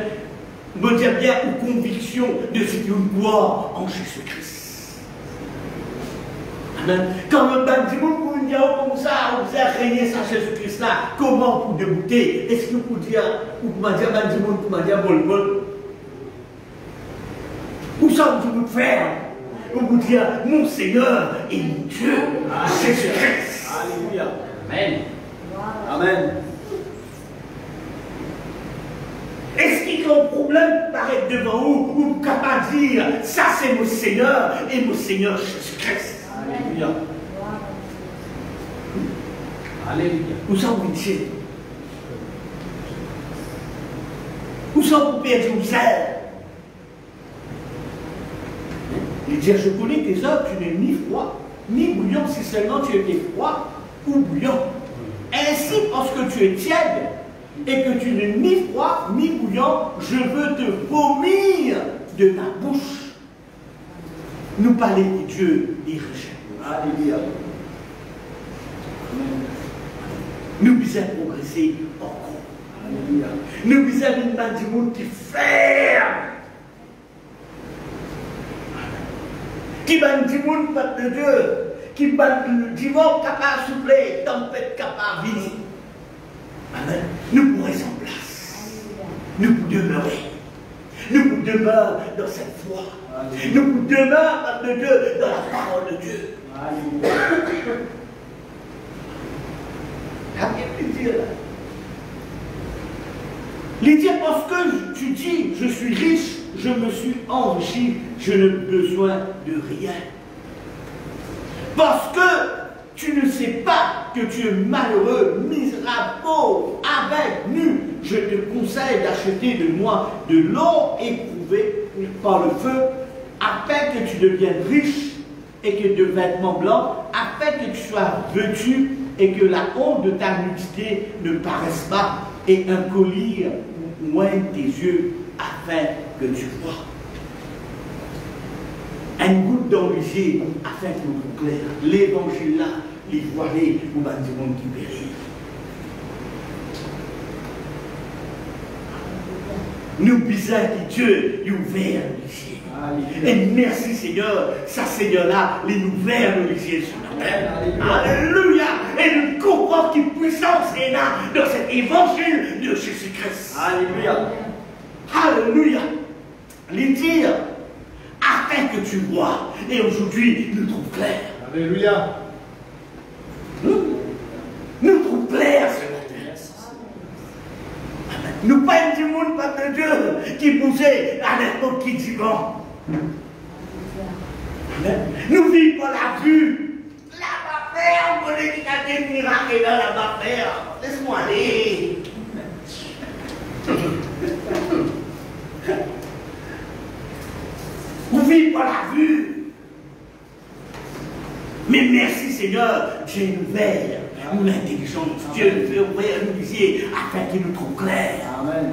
me dire bien, ou conviction de ce que vous croyez en Jésus-Christ? Amen. Quand le bâtiment vous dit comme ça, vous avez régné sans Jésus-Christ là, comment vous débouter? Est-ce que vous dire, ou vous dire, bâtiment, vous dire, bol. Où sommes-vous de faire? Vous vous dire, mon Seigneur et mon Dieu, Jésus-Christ. Alléluia. Amen. Amen. Est-ce qu'il y a un problème paraître devant vous, ou vous capable de dire, ça c'est mon Seigneur et mon Seigneur Jésus-Christ? Alléluia. Alléluia. Où sommes-vous ici? Où sommes-vous perdus vous êtes? Il dit, je connais tes œuvres, tu n'es ni froid, ni bouillant, si seulement tu étais froid ou bouillant. Ainsi, parce que tu es tiède, et que tu n'es ni froid, ni bouillant, je veux te vomir de ma bouche. Nous parler de Dieu irréchable. Alléluia. Nous devons progresser encore. Alléluia. Nous devons une main du monde qui ferme. Qui bat du monde de Dieu, qui bat du vent capable de souffler, tempête capable de venir. Amen. Nous pourrons être en place. Nous pouvons demeurer. Nous pouvons demeurer dans cette foi. Nous pouvons demeurer de Dieu dans la parole de Dieu. Qu'est-ce dire là? Lydia, parce que tu dis, je suis riche, je me suis enrichi, je n'ai besoin de rien. Parce que tu ne sais pas que tu es malheureux, misérable, pauvre, aveugle, nu. Je te conseille d'acheter de moi de l'or éprouvé par le feu, afin que tu deviennes riche et que de vêtements blancs, afin que tu sois vêtu et que la honte de ta nudité ne paraisse pas, et un collier moigne tes yeux afin que tu vois. une goutte dans les yeux afin que nous nous clair. L'évangile là, les voilés, ou bien du monde qui périt. Nous disons que Dieu est ouvert les yeux. Et merci Seigneur, ça Seigneur là, il nous ouvert les yeux sur la terre. Alléluia. Et nous comprenons qu'il puissance est là dans cet évangile de Jésus-Christ. Alléluia. Alléluia. Les dire afin que tu vois. Et aujourd'hui, nous trouvons clair. Alléluia. Nous trouvons clair ce matin. Nous pas du monde, peuple de Dieu, qui poussait à n'importe qui dit bon. Nous vivons pas la vue. La bas-faire, on connaît qu'il y a des miracles dans la bas-faire. Laisse-moi aller. Vous vivez pas la vue. Mais merci Seigneur, Dieu nous ouvert, nous l'intelligence, Dieu nous fait ouvrir nos yeux afin qu'il nous trouve clair. Amen.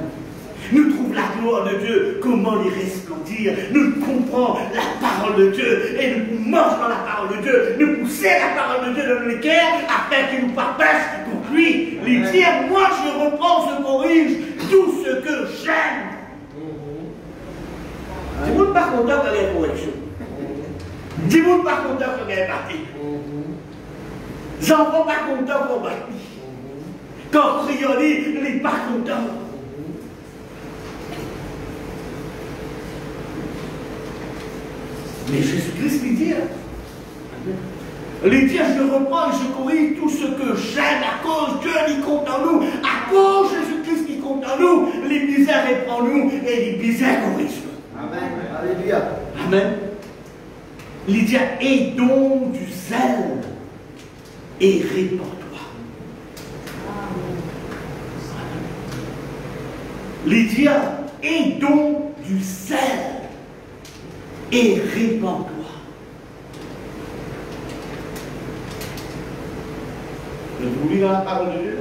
Nous trouve la gloire de Dieu, comment les resplendir. Nous comprenons la parole de Dieu et nous mangeons dans la parole de Dieu. Nous poussons la parole de Dieu dans le cœur afin qu'il nous partage pour lui. Les dire, moi je reprends, je corrige tout ce que j'aime. Dis-moi pas content quand il y a une correction. Dis-moi pas content quand il y a un parti. J'en pas content pour battre. Quand priori, il n'est pas content. Mais Jésus-Christ lui dit, je reprends et je corrige tout ce que j'aime à cause Dieu qui compte en nous, à cause Jésus-Christ qui compte en nous, les misères reprend nous et les misères corrigent. Amen. Alléluia. Amen. Lydia, aie donc du zèle et répands-toi. Lydia, aie donc du zèle et répands-toi. Vous lisez la parole de Dieu?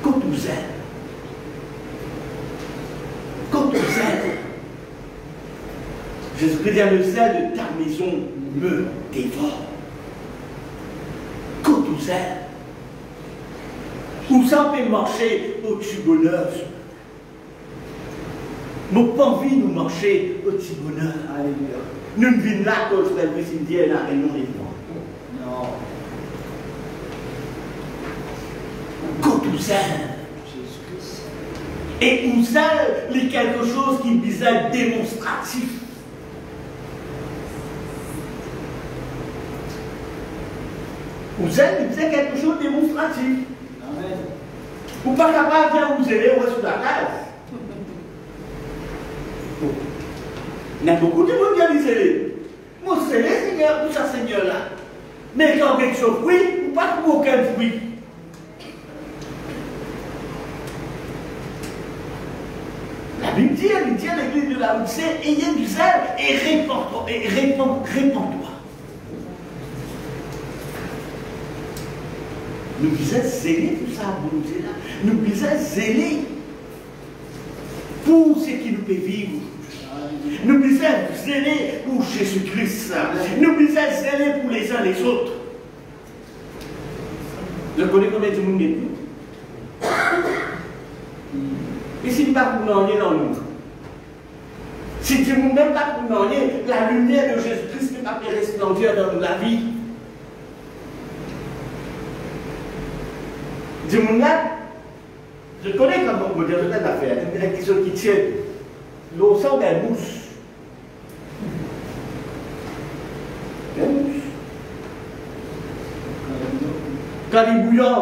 Quand tu zèle, Jésus-Christ dit, le zèle de ta maison me dévore. Quand tu zèle, vous savez marcher au-dessus bonheur. Nous n'avons pas envie de marcher au-dessus bonheur. Nous ne vivons là que le frère Bricindier est là et non les blancs. Non. Quand tu zèle, et vous zèle, il y a quelque chose qui est démonstratif. Vous êtes quelque chose de démonstratif. Amen. Vous n'êtes pas capable de dire vous allez sur la case. Il y a beaucoup de monde qui a dit c'est moi c'est le Seigneur, tout ça Seigneur là. Mais quand quelque chose fruit, vous pas trouver aucun fruit. La Bible dit à l'église de la Odyssée, ayez du zèle et répands-toi. Nous disons zéler tout ça, bon Dieu là. Nous disons zéler pour ce qui nous fait vivre. Nous disons zéler pour Jésus-Christ. Nous disons zéler pour les uns les autres. Je connais combien de monde est plus. Et si nous ne pas pour nous dans nous. Si tu ne même pas pour nous, la lumière de Jésus-Christ ne va pas resplendir dans la vie. Je connais comment on peut dire cette affaire. Il y a des gens qui tiennent l'eau sans des mousses. Des mousses. Quand il est bouillant,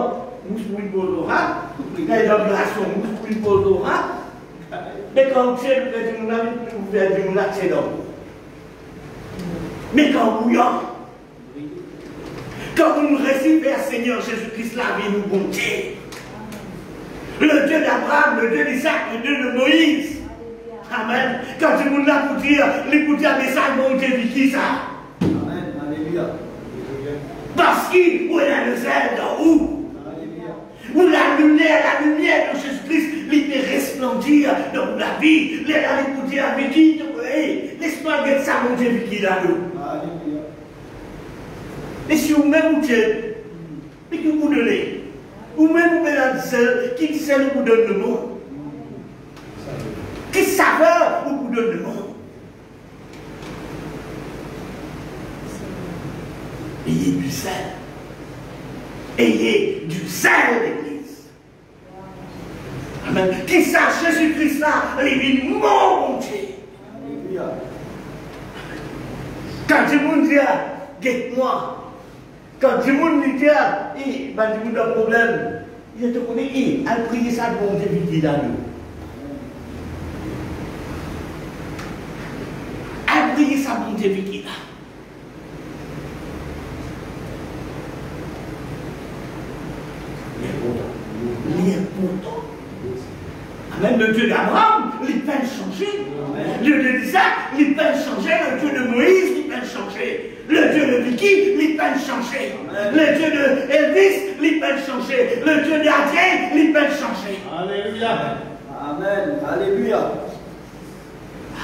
mousse pour une pause d'orat. Quand il est en glaçon, mousse pour une pause d'orat. Mais quand on tient, vous faites du moulin, c'est l'eau. Mais quand bouillant, quand vous nous recevez à Seigneur Jésus-Christ, lavez-nous bonté. Le Dieu d'Abraham, le Dieu d'Isaac, le Dieu de Moïse. Amen. Quand tu nous l'as pour dire, mais ça, mon Dieu, dit qui ça? Amen. Alléluia. Parce qu'il, où est le zèle dans où? Où la lumière de Jésus-Christ, il peut resplendir dans la vie. Il est allé pour dire avec qui? hey, laisse-moi mettre ça, mon Dieu, qui est là, nous. Alléluia. Et si vous-même vous tiens, et que vous donnez, vous-même vous mettez dans le sel, qui dit sel vous donne le monde. Qui saveur vous donne le monde. Ayez du sel. Ayez du sel, l'Église. Amen. Qui sache Jésus-Christ là, il dit mon Dieu. Alléluia. Quand tout le monde dit, guette-moi. Quand tout le monde dit, il va dire un problème. Il te connaît, il a prié ça de mon Dieu, il dit là. A prié ça, mon Dieu, il dit là. Il est important. Amen. Le Dieu d'Abraham, il peut changer. Le Dieu d'Isaac, il peut changer. Le Dieu de Moïse, il peut changer. Le Dieu de Vicky, il peut changer. Le Dieu de Elvis, il peut changer. Le Dieu d'Adrien, il peut changer. Alléluia. Amen. Alléluia.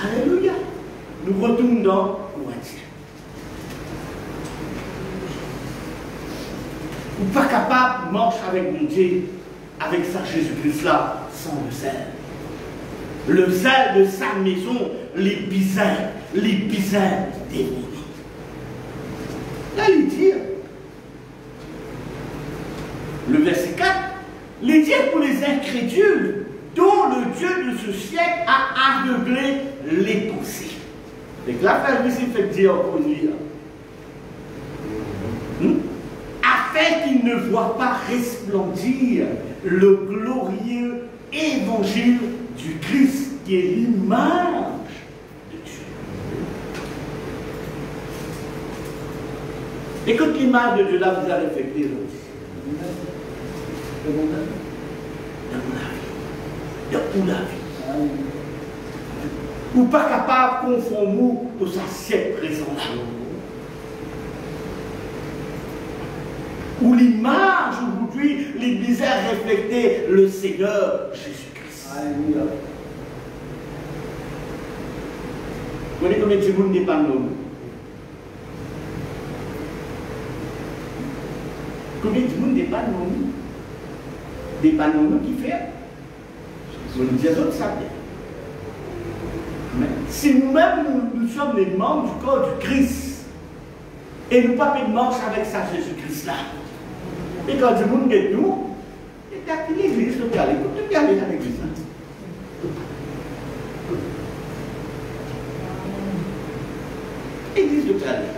Alléluia. Nous retournons dans Corinthiens. Vous n'êtes pas capable de marcher avec mon Dieu, avec ça Jésus-Christ là, sans le zèle. Le zèle de sa maison, les bisins des mondes. Là, il dit, le verset 4, il dit pour les incrédules, dont le Dieu de ce siècle a aveuglé les pensées. Et que la frère ici fait dire pour lui, afin qu'ils ne voient pas resplendir le glorieux évangile du Christ, qui est l'image de Dieu. Et quand l'image de Dieu là vous a réfléchi, dans mon avis. Ou pas capable de conformer au siècle présent là. Où l'image aujourd'hui, l'Église a reflété le Seigneur Jésus-Christ. Alléluia. Vous voyez combien de monde n'est pas nommé? Combien de monde n'est pas nommé? Des pas nommés qui fait? Vous nous dites autres ça. Mais si nous-mêmes nous sommes les membres du corps du Christ, et nous ne pas de marche avec ça Jésus-Christ là. Et quand le monde est nous, il y a l'église, il y a l'église. L'église de Calais.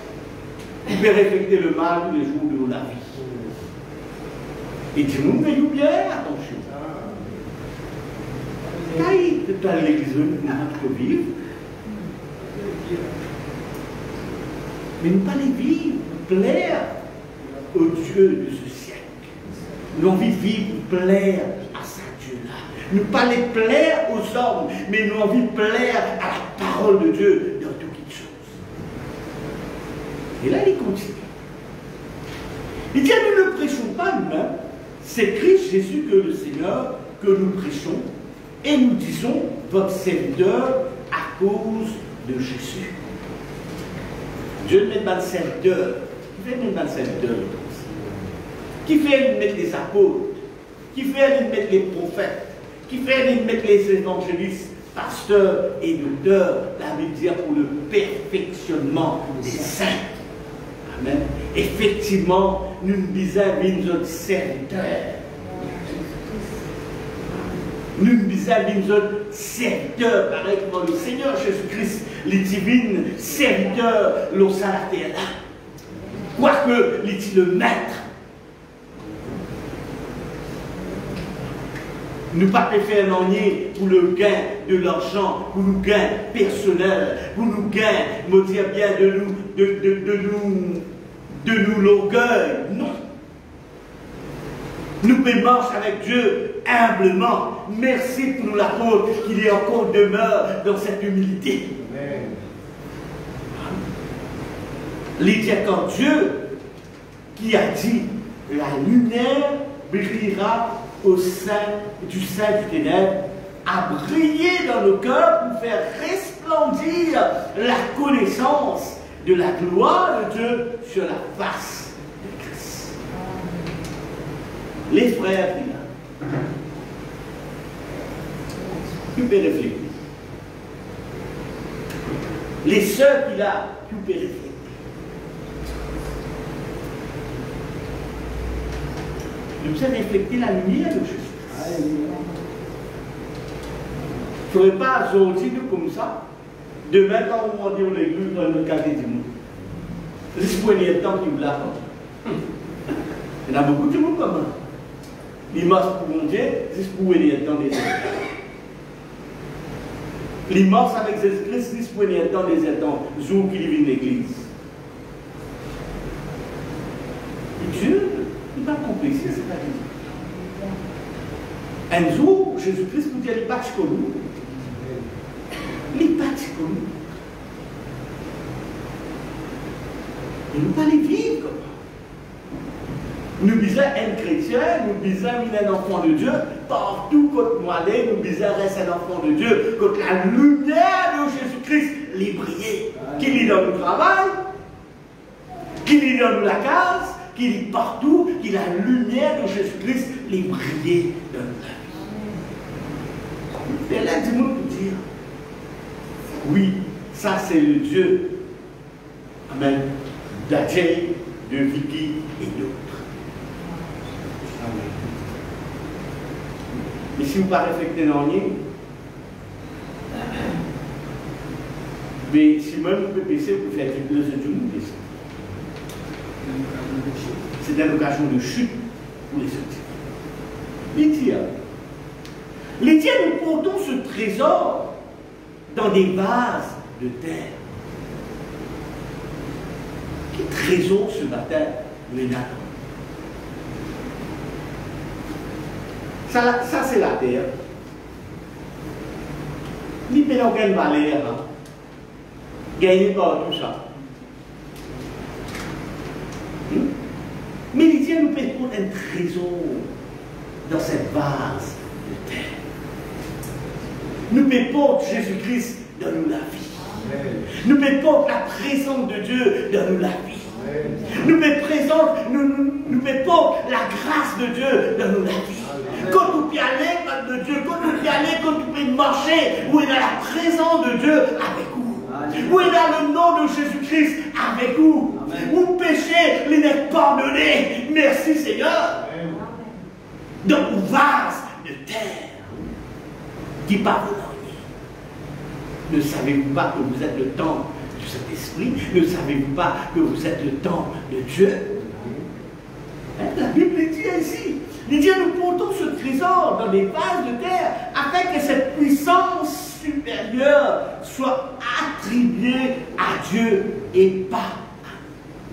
Il peut respecter le mal tous les jours de la vie. Et du monde veille bien, attention. Quand à l'église, nous rentrons vivre. Mais nous ne pas les vivre, plaire au Dieu de ce siècle. Nous avons envie de vivre, plaire à ce Dieu-là. Nous pas les plaire aux hommes, mais nous avons envie de plaire à la parole de Dieu dans toutes les choses. Et là, il continue. Il dit, nous ne prêchons pas nous-mêmes, c'est Christ Jésus que le Seigneur que nous prêchons, et nous disons, votre serviteur à cause de Jésus. Dieu ne met pas de serviteur. Qui fait mettre de serviteur? Qui fait mettre les apôtres? Qui fait mettre les prophètes? Qui fait mettre les évangélistes, pasteurs et docteurs? La Bible dit pour le perfectionnement des saints. Amen. Effectivement, nous nous disons notre serviteur. Nous nous disons notre serviteur, pareil comme le Seigneur Jésus-Christ, les divines serviteurs, l'eau salaté là. Quoique, il dit le maître. Nous ne pas faire un enier pour le gain de l'argent, pour le gain personnel, pour le gain, me dire bien, de nous l'orgueil. Non. Nous pouvons marcher avec Dieu humblement. Merci pour nous l'apôtre qu'il est encore demeure dans cette humilité. Il dit quand Dieu qui a dit la lumière brillera au sein du ténèbre, a brillé dans nos cœurs pour faire resplendir resplendir la connaissance de la gloire de Dieu sur la face de Christ. Les frères, tu peux réfléchir. Les sœurs qu'il a, tu peux réfléchir. Nous avons reflété la lumière de Jésus. Il ne faudrait pas aujourd'hui comme ça. Demain, quand on va dire l'église dans le quartier du monde, juste pour un temps qui vous l'a fait. Il y en a beaucoup de monde comme ça. L'immense pour mon Dieu, juste pour un temps des temps. L'immense avec Jésus-Christ, juste pour un temps des temps, jour qu'il vit l'église. Et Dieu, il n'a pas compris, c'est pas dit. Un jour, Jésus-Christ nous dit, il bat comme nous. Il bat comme nous. Et nous pas les vivre comme ça. Nous disons un chrétien, nous disons un enfant de Dieu, partout quand nous allons, nous disons reste un enfant de Dieu, quand la lumière de Jésus-Christ les briller, qu'il est dans le travail, qu'il est dans la case, qu'il est partout, qu'il a la lumière de Jésus-Christ les briller dans la vie. Et là, dis-moi pour dire, oui, ça c'est le Dieu, amen, d'Adjay, de Vicky et d'autres. Mais si vous ne pas réfléchir dans rien, mais si même vous pouvez baisser, vous pouvez faire du plus de nous baisser. C'est une occasion de chute pour les autres. Les tiens, nous portons ce trésor dans des vases de terre. Quel trésor ce matin, Ménard? Ça c'est la terre. Ni pénal aucune valeur. Gagné par tout ça. Mais les dieux nous payons un trésor dans cette vase de terre. Nous payons Jésus-Christ dans nous la vie. Nous payons la présence de Dieu dans nous la vie. Nous payons la grâce de Dieu dans nous la vie. Quand nous pouvons aller de Dieu, quand nous pouvons aller, quand nous pouvons marcher, où il y a la présence de Dieu avec vous. Où il y a le nom de Jésus-Christ avec vous. Où péché, il est pardonné. Merci Seigneur. Dans une vase de terre qui parle de ne savez-vous pas que vous êtes le temple du Saint-Esprit? Ne savez-vous pas que vous êtes le temple de Dieu? La Bible dit ainsi. Il dit, nous portons ce trésor dans des vases de terre afin que cette puissance supérieure soit attribuée à Dieu et pas à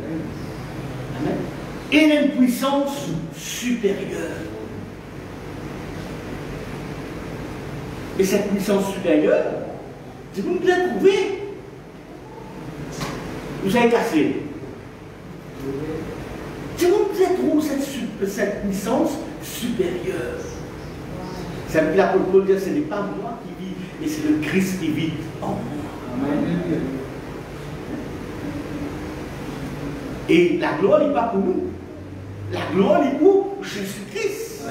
nous. Amen. Il y a une puissance supérieure. Et cette puissance supérieure, si vous nous la trouvez, vous avez cassé. Si vous trouve cette puissance supérieure, c'est ce que l'apôtre Paul dit, ce n'est pas moi qui vis, mais c'est le Christ qui vit en moi. Amen. Et la gloire n'est pas pour nous. La gloire est pour Jésus-Christ.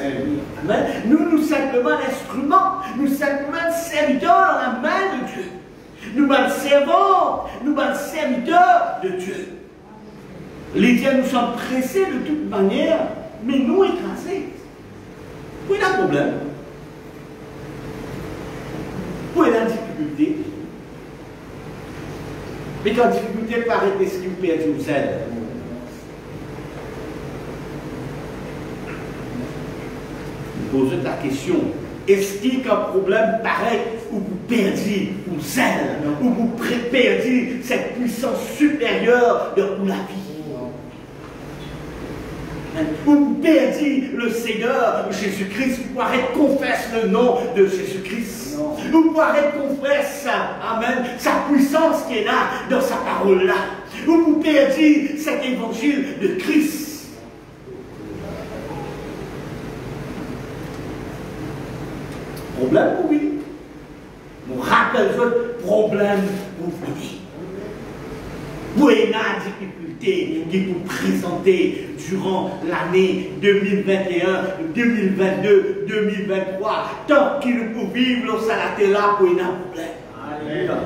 Amen. Nous simplement l'instrument, nous simplement serviteurs dans la main de Dieu. Nous sommes servants, nous sommes serviteurs de Dieu. Les dieux nous sommes pressés de toute manière, mais nous écrasés. Où est le problème? Où est la difficulté? Mais quand la difficulté paraît ce qui vous perd du zèle. Vous posez la question, est-ce qu'il y a un problème pareil où vous perdez ou zèle, où vous perdez cette puissance supérieure de la vie? Vous perdez le Seigneur Jésus-Christ, vous pourrez confesser le nom de Jésus-Christ. Vous pourrez confesser, amen, sa puissance qui est là dans sa parole-là. Vous perdez cet évangile de Christ. Problème, oui. On rappelle le problème présenter durant l'année 2021, 2022, 2023, tant qu'il peut vivre, ça l'a été là pour un problème. Alléluia.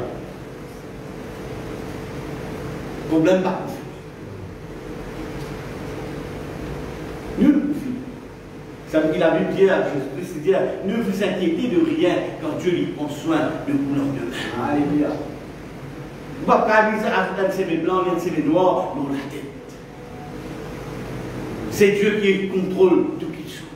Problème pas. Nous, ça veut dire la Bible dit à Jésus-Christ, ne vous inquiétez de rien quand Dieu lui prend soin de vous lendemain. Alléluia. Vous ne pouvez pas dire c'est mes blancs, c'est mes noirs, dans la tête. C'est Dieu qui contrôle tout qui soit.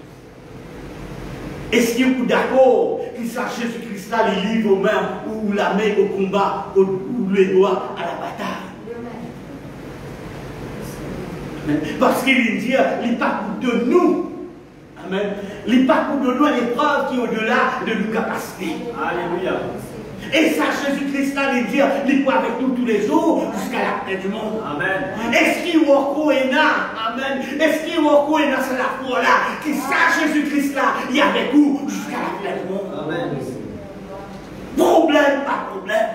Est-ce qu'il y a d'accord qu'il sache Jésus-Christ là, il livre aux mains ou la main au combat ou les doigts à la bataille? Parce qu'il dit, il parcourt de nous. Amen. Il parcourt de nous à l'épreuve qui est au-delà de nos capacités. Alléluia. Et ça, Jésus-Christ là, il dit, il est avec nous tous les jours jusqu'à la fin du monde. Amen. Est-ce qu'il y a encore Amen. Est-ce qu'il y a encore c'est la foi là, qui ça, Jésus-Christ là, il est avec nous jusqu'à la fin du monde. Amen. Problème, pas problème.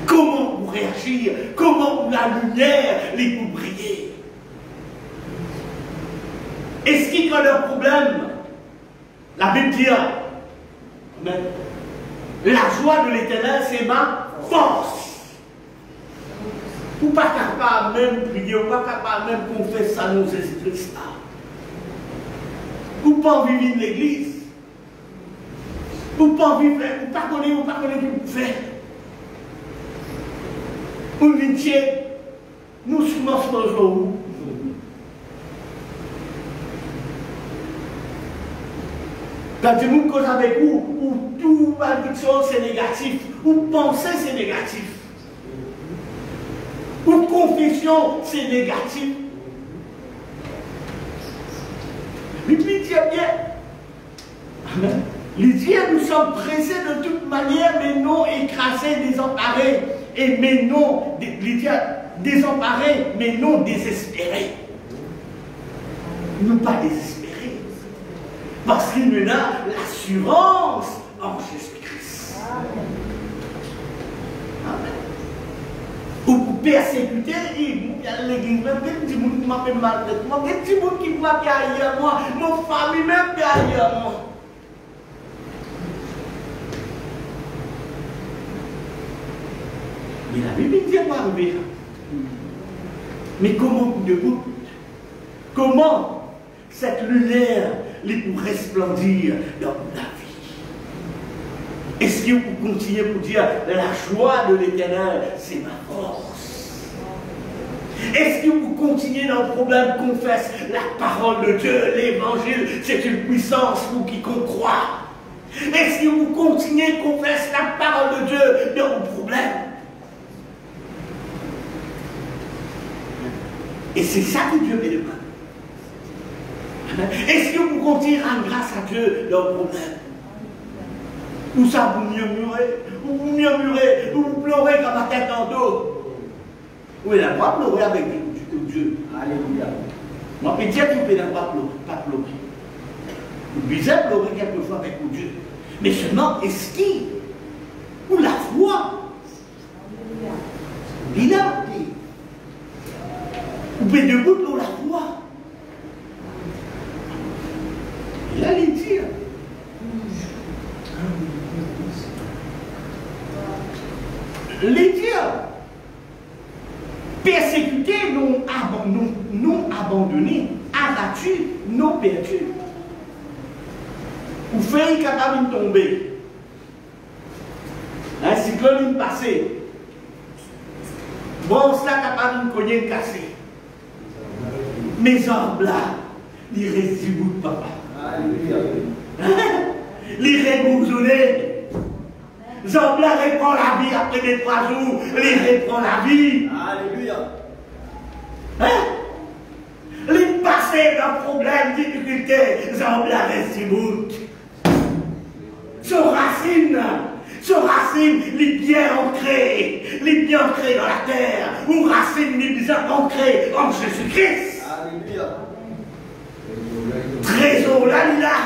Comment vous réagir? Comment la lumière les vous briller? Est-ce qu'il y a un problème? La Bible dit, amen, la joie de l'Éternel, c'est ma force. Vous n'êtes pas capable même prier, vous n'êtes pas capable même confesser ça nous Jésus-Christ. Vous n'êtes pas vivre de l'église. Vous n'êtes pas vivre, vous ne connaissez pas ce que vous faites. Vous dites, nous sommes toujours. Quand vous cause avec vous, ou tout malédiction c'est négatif, ou pensée c'est négatif, ou confession c'est négatif. Il dit bien. Amen. Il dit, nous sommes pressés de toute manière, mais non écrasés, désemparés. Et mais non, désemparés, mais non désespérés. Nous pas désespérés. Parce qu'il nous a l'assurance en Jésus-Christ. Amen. Ou pour persécuter, il y a l'église, même des petits gens qui m'appellent maltraité, des petits gens qui m'appellent ailleurs moi, mon famille même qui ailleurs moi. Mais la Bible dit pas arriver. Mais comment vous debout? Comment cette lumière les pour resplendir dans la vie? Est-ce que vous continuez pour dire la joie de l'Éternel, c'est ma force? Est-ce que vous continuez dans le problème, confesse la parole de Dieu, l'évangile, c'est une puissance pour quiconque croit? Est-ce que vous continuez, confesse la parole de Dieu dans vos problèmes? Et c'est ça que Dieu me demande. Est-ce que vous continuez à rendre grâce à Dieu dans le problème? Ou ça vous murmurez, ou vous pleurez comme la tête en dos? Oui, la pas pleurer avec Dieu. Alléluia. Moi, je dis que vous ne pouvez pas pleurer. Vous pouvez pleurer quelquefois avec Dieu. Mais seulement, est-ce qu'il ou la foi? Il a dit. Vous pouvez debout pour la foi. Il a les dire. Les dire. Persécutés, non abandonnés, abattus, non perdus. Vous faites capable de tomber. Un cyclone passé. Bon, ça capable de cogner de casser. Mes hommes là, les résidus de papa. Les rébousonnés. Hommes là reprend la vie après des 3 jours. Les reprend la vie. Alléluia. Les passer dans problème, difficulté. Hommes là résidus. Son racine, les bien ancrés dans la terre, ou racine les bien ancrés en Jésus-Christ. Alléluia. Trésor là, il a.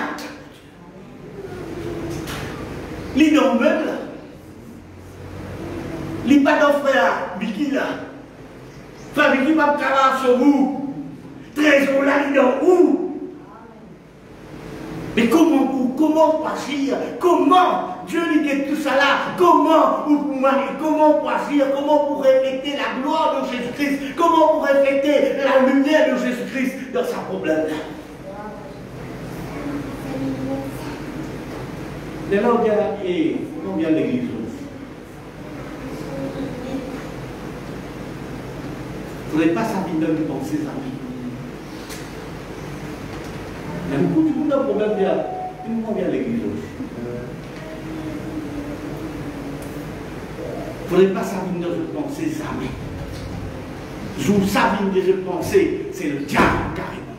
Il est dans le meuble. Il n'est pas dans frère, Biki là. Frère, qui va travailler sur vous? Trésor là, il est dans où? Mais comment agir? Comment Dieu lui dit tout ça là? Comment agir? Comment pour refléter la gloire de Jésus-Christ? Comment pour refléter la lumière de Jésus-Christ dans sa problème là? Mais là, on vient à l'église. Il ne faudrait pas s'abîmer de penser ça. Il y a beaucoup de problèmes bien. Tout le monde vient à l'église aussi. Il ne faudrait pas s'abîmer de penser ça. Je vous s'abîme de penser, c'est le diable carrément.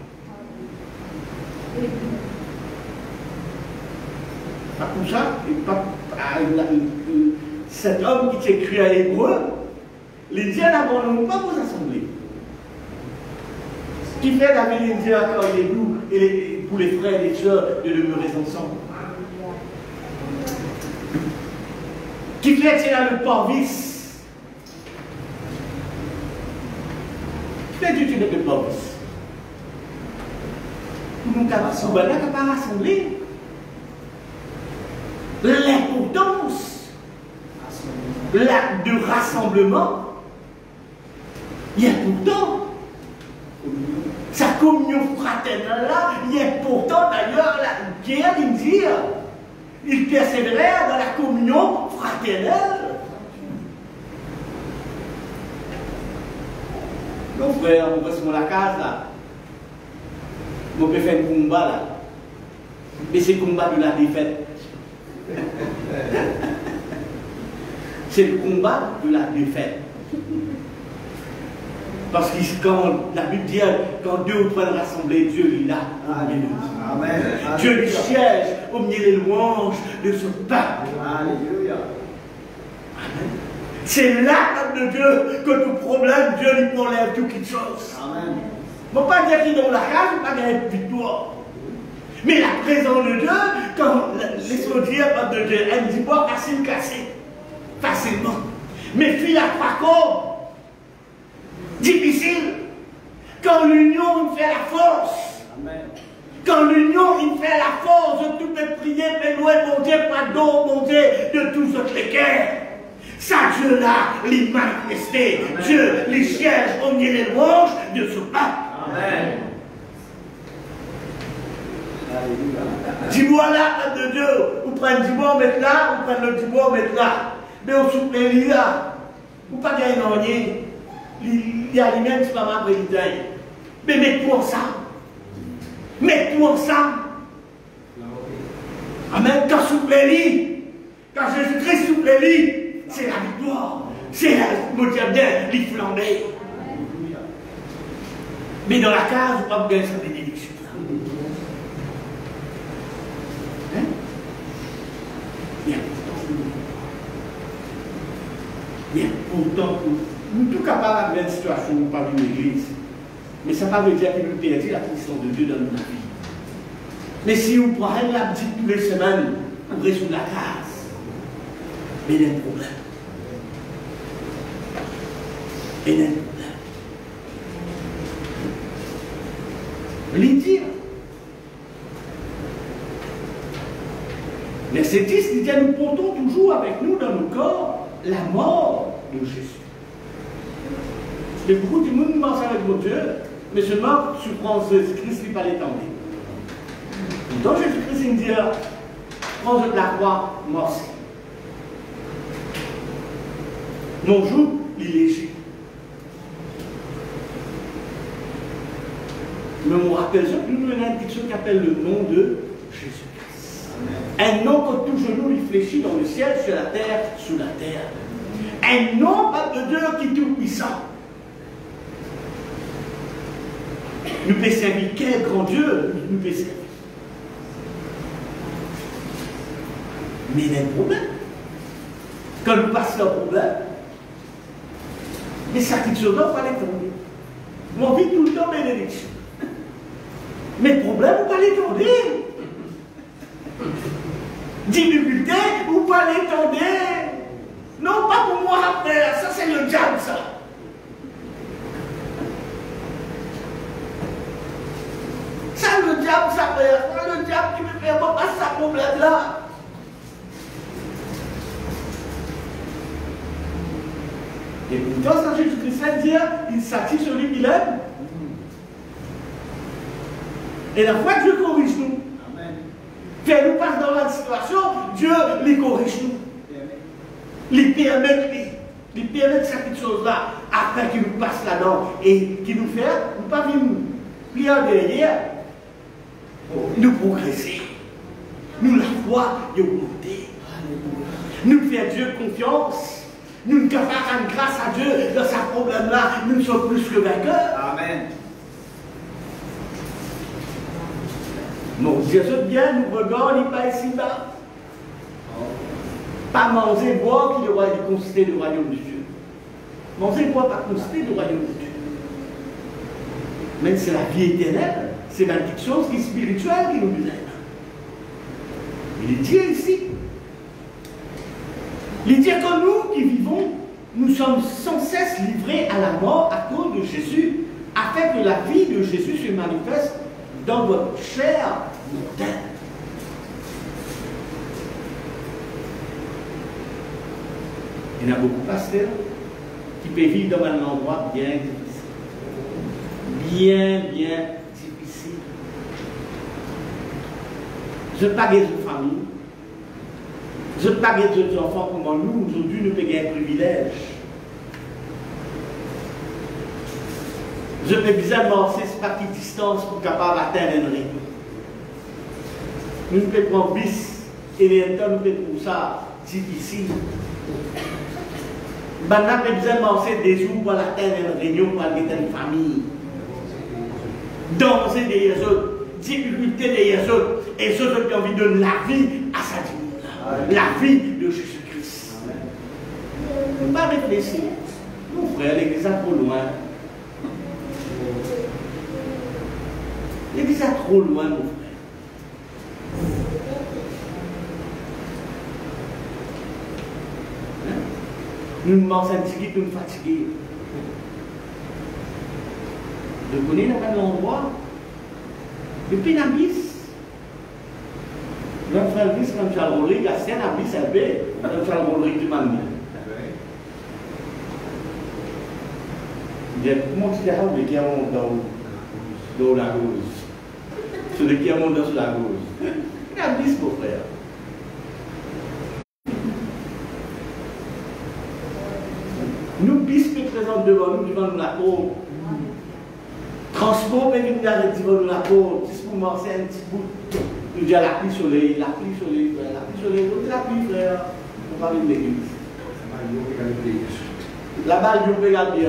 Pas pour ça, cet homme qui s'écrit à l'hébreu, l'Indien n'abandonne pas vos assemblées. Qui fait la vie l'Indien quand il est nous et pour les frères et les sœurs de demeurer ensemble? Qui fait qu'il a le port-vice? Qui fait que tu n'es pas le port-vice? Nous n'avons pas rassemblé. L'importance de rassemblement, il y a pourtant sa communion fraternelle là, il y a pourtant d'ailleurs Pierre il dit, il persévérait dans la communion fraternelle. Mon frère, on va sur la case là, on peut faire un combat là, mais c'est le combat de la défaite. C'est le combat de la défaite. Parce que quand la Bible dit, quand deux ou trois sont rassemblés, Dieu est là. Amen. Amen. Dieu lui siège au milieu des louanges de ce peuple. Alléluia. Amen. C'est là de Dieu que tout problème, Dieu lui enlève toutes les choses. Amen. Je ne veux pas dire qu'il est dans la cage, pas gagner de victoire. Mais la présence de Dieu, quand laisse-moi dire, de Dieu, elle ne dit pas facile casser. Facilement. Mais puis la par difficile. Quand l'union il fait la force. Amen. Quand l'union il fait la force, de tout mes prier, mes louer, mon Dieu, pardon, mon Dieu, de tous autres les cœurs. Ça, Dieu-là, les manifesté. Dieu, les sièges, on y les louanges de ce peuple. Amen. Dis-moi là, de Dieu, vous prenez du bois, mettre là, vous prenez le du bois, mettre là. Mais on souple les là, vous pas gagner rien. Il y a les mêmes qui sont ma présidente. Mais mettez-vous ensemble. Mettez-vous ensemble. Amen. Quand souple les quand Jésus-Christ souple les c'est la victoire. C'est la, mon Dieu bien, les flambés. Mais dans la case, vous ne pouvez pas gagner sa bénédiction. Hein? Bien. Bien. Pourtant, nous sommes capables de mettre une situation où pas une église. Mais ça ne veut pas dire que nous perdons la puissance de Dieu dans notre vie. Mais si vous prenez la petite tous les semaines pour résoudre la case, mais il y a un problème. Il y a un problème. L'Indien. Verset 10, il dit, nous portons toujours avec nous dans nos corps la mort de Jésus. Il y a beaucoup de monde qui marche avec mon Dieu, mais seulement tu prends Jésus-Christ, il va l'étendre. Donc Jésus-Christ, il dit, prends la croix, morce. Mon jour, il est léger. Mais on rappelle ça, nous avons une indication qui appelle le nom de Jésus-Christ. Un nom que tout genou lui fléchit dans le ciel, sur la terre, sous la terre. Un nom de Dieu qui est tout puissant. Nous pouvons servir quel grand Dieu nous pouvons servir. Mais il y a un problème. Quand nous passons un problème, mais ça qui se donne, il fallait tomber. Mon vie tout le temps bénédiction. Mais problème, vous ne pouvez pas l'étendre. Difficulté, vous ne pouvez pas l'étendre. Non, pas pour moi après, ça c'est le diable ça. frère. C'est le diable qui me fait pas ça problème là. Et pourtant, ça Jésus-Christ dit, il s'attire sur lui qu'il aime. Et la fois que Dieu corrige nous, fait nous passe dans la situation, Dieu les corrige nous. Il permet cette chose-là, après qu'il nous passe là-dedans, et qu'il nous fait, nous pas venir prier derrière, nous progresser. Nous la foi et augmenter. Nous faire Dieu confiance. Nous ne pouvons pas rendre grâce à Dieu dans ce problème-là, nous ne sommes plus que vainqueurs. Amen. Mon Dieu, bien, nous regardons, il pas ici bas. Pas manger, boire, qui doit consister le royaume de Dieu. Manger, boire, pas consister le royaume de Dieu. Mais c'est la vie éternelle, c'est dans quelque chose qui est spirituel qui nous aide. Il dit ici. Il dit que nous qui vivons, nous sommes sans cesse livrés à la mort à cause de Jésus, afin que la vie de Jésus se manifeste dans votre chair mortelle. Il y en a beaucoup de pasteurs qui peuvent vivre dans un endroit bien difficile. Bien difficile. Je ne veux pas de famille. Je ne veux pas des enfants comme nous, aujourd'hui, nous payons un privilège. Je peux bien marcher cette petite distance pour capable atteindre un rythme. Nous pouvons prendre bis et les temps nous pouvons trouver ça difficile. Maintenant, nous pouvons marcher des jours pour atteindre une réunion, pour atteindre une famille. Danser des autres, difficulté des autres, et ceux qui ont envie de donner la vie à sa dignité. La vie de Jésus-Christ. Ne pas réfléchir. Mon frère, l'église est trop loin. L'église est trop loin, mon frère. Nous nous mangeons un petit peu, nous nous fatigués. Je connais dans un endroit, depuis la mise. Notre frère dit quand Charles Rolly, il y a un ami servé, notre Charles Rolly du Mani. Il dit, comment tu as dit qu'il y a un monde dans la gauche? Celui qui a un monde dans la gauche. Il y a un bis, mon frère. Nous, bis qui présente devant nous la peau. Transport, mais nous avons dit devant nous la peau. Juste pour marcher un petit bout. Nous disons la pluie soleil, frère. La pluie, frère. On parle de l'église. Là-bas, Dieu peut garder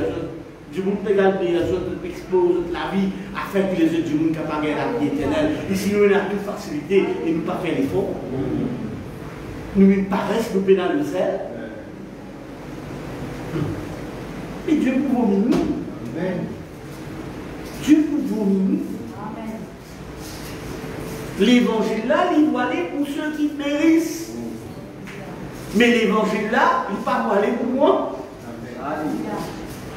Dieu peut garder Dieu expose la vie afin que les autres du monde ne pas gagner la vie éternelle. Et si nous avons toute facilité et nous ne pas faire l'effort, nous une paresse, nous pénal le sel. Et Dieu pour vos minous. Dieu pour vos minous. L'évangile là, il doit aller pour ceux qui périssent. Mais l'évangile là, il ne va pas aller pour moi.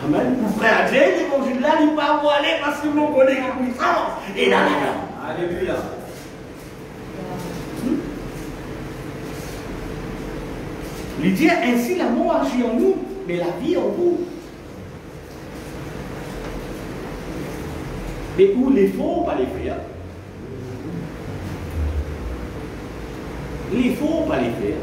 Amen. Pour frère Dieu, l'évangile là, il ne va pas aller parce que nous connaissons la puissance. Et là, Alléluia. Il dit ainsi la mort agit en nous, mais la vie en vous. Mais où les faux, pas les faire. Les faux, pas les faire.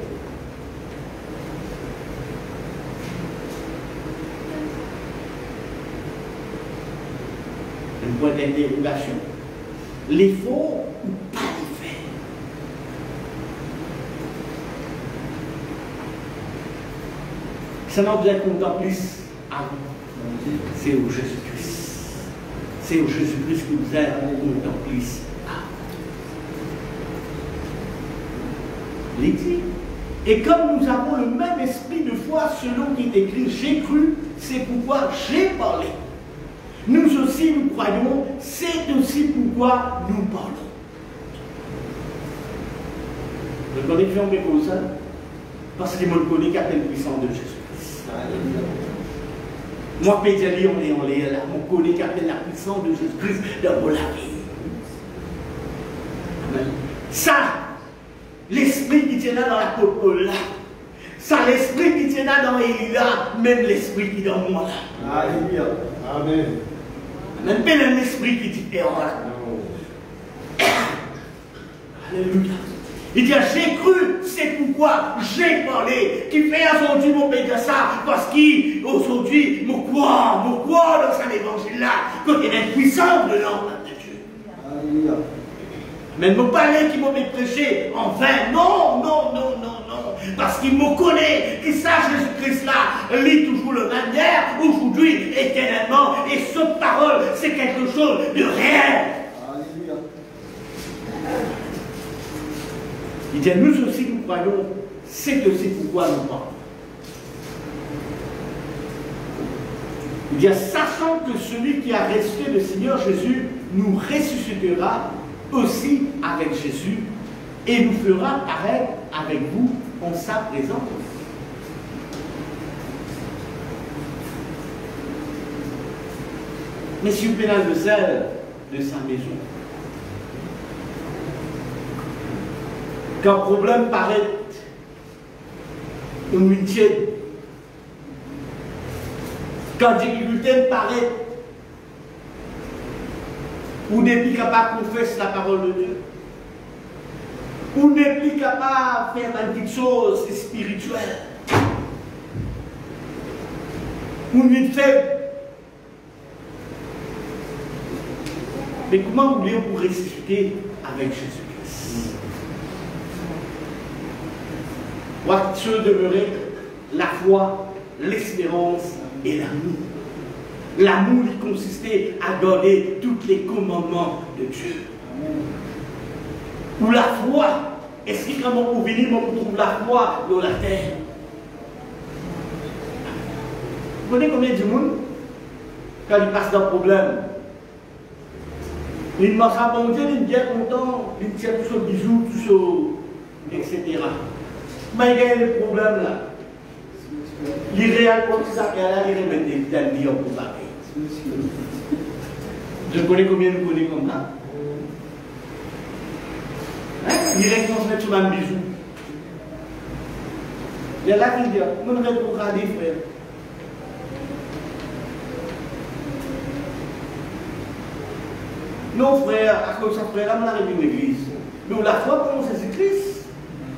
Un point d'interrogation. Les faux ou pas les faire. Ça n'a besoin qu'on contempler c'est au Jésus-Christ. C'est au Jésus-Christ qui nous aide à contempler. L'église. Et comme nous avons le même esprit de foi selon qu'il est écrit, j'ai cru, c'est pourquoi j'ai parlé. Nous aussi nous croyons, c'est aussi pourquoi nous parlons. Vous connaissez qui fait comme ça? Parce qu'il me connaît qu'à la puissance de Jésus-Christ. Moi, Pédélie, on est là, on connaît qu'à la puissance de Jésus-Christ dans la vie. Ça, l'esprit qui tient là dans l'apôtre Paul là. Ça, l'esprit qui tient là dans Élie là, même l'esprit qui est dans moi là. Alléluia. Amen. Même pas l'esprit qui dit là. Alléluia. Il dit, j'ai cru, c'est pourquoi j'ai parlé. Qui fait aujourd'hui mon pays de ça, parce qu'aujourd'hui, mon croit dans cet évangile-là, quand il y a une puissance de l'âme de Dieu. Alléluia. Mais ne me parler qui m'a prêché en vain. Non, non, non, non, non. Parce qu'il me connaît, que ça, Jésus-Christ-là, lit toujours le même hier, aujourd'hui, éternellement. Et cette parole, c'est quelque chose de réel. Alléluia. Il dit, nous aussi, nous croyons, c'est aussi pourquoi nous parlons. Il dit, sachant que celui qui a ressuscité le Seigneur Jésus nous ressuscitera aussi avec Jésus et nous fera paraître avec vous en sa présence. Mais si vous pénal de zèle de sa maison, quand problème paraît une multitude, quand difficulté paraît, ou n'est plus capable de confesser la parole de Dieu, ou n'est plus capable de faire une petite chose spirituelle, ou une faible. Mais comment voulez-vous pour ressusciter avec Jésus-Christ? Doit se demeurer la foi, l'espérance et l'amour. L'amour qui consistait à garder tous les commandements de Dieu. Ou la foi, est-ce que quand on peut venir, on trouve la foi dans la terre? Vous connaissez combien de monde, quand il passe d'un problème, il mange à bon Dieu, il est bien content, il tient tout ce bisou, tout ce, etc. Mais il y a le problème là. L'idéal comme ça, il remet des liens pour pareil. Je connais combien nous connaissons comme ça. Il reste qu'on se met sur un bisou. Il y a là qui dit, on ne reste pas des frères. Non, frère, à cause de ça, frère, là, on arrive à l'église. Mais la foi pour Jésus-Christ.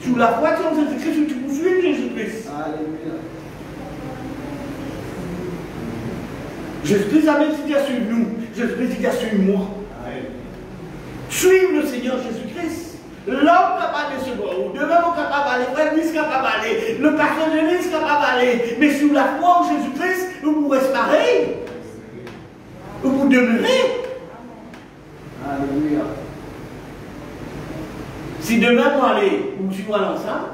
Sous la foi pour Jésus-Christ, tu poursuis Jésus-Christ. Alléluia. Jésus-Christ a dit à suivre nous. Jésus-Christ dit à suivre moi. Suivre le Seigneur Jésus-Christ. L'homme capable de se voir, ou demain on capable d'aller, frère Nice capable d'aller, le pasteur de Nice capable d'aller. Mais sous la foi en Jésus-Christ, vous pourrez se pareil. Vous pourrez demeurer. Alléluia. Si demain on aller, ou tu vas l'ensemble,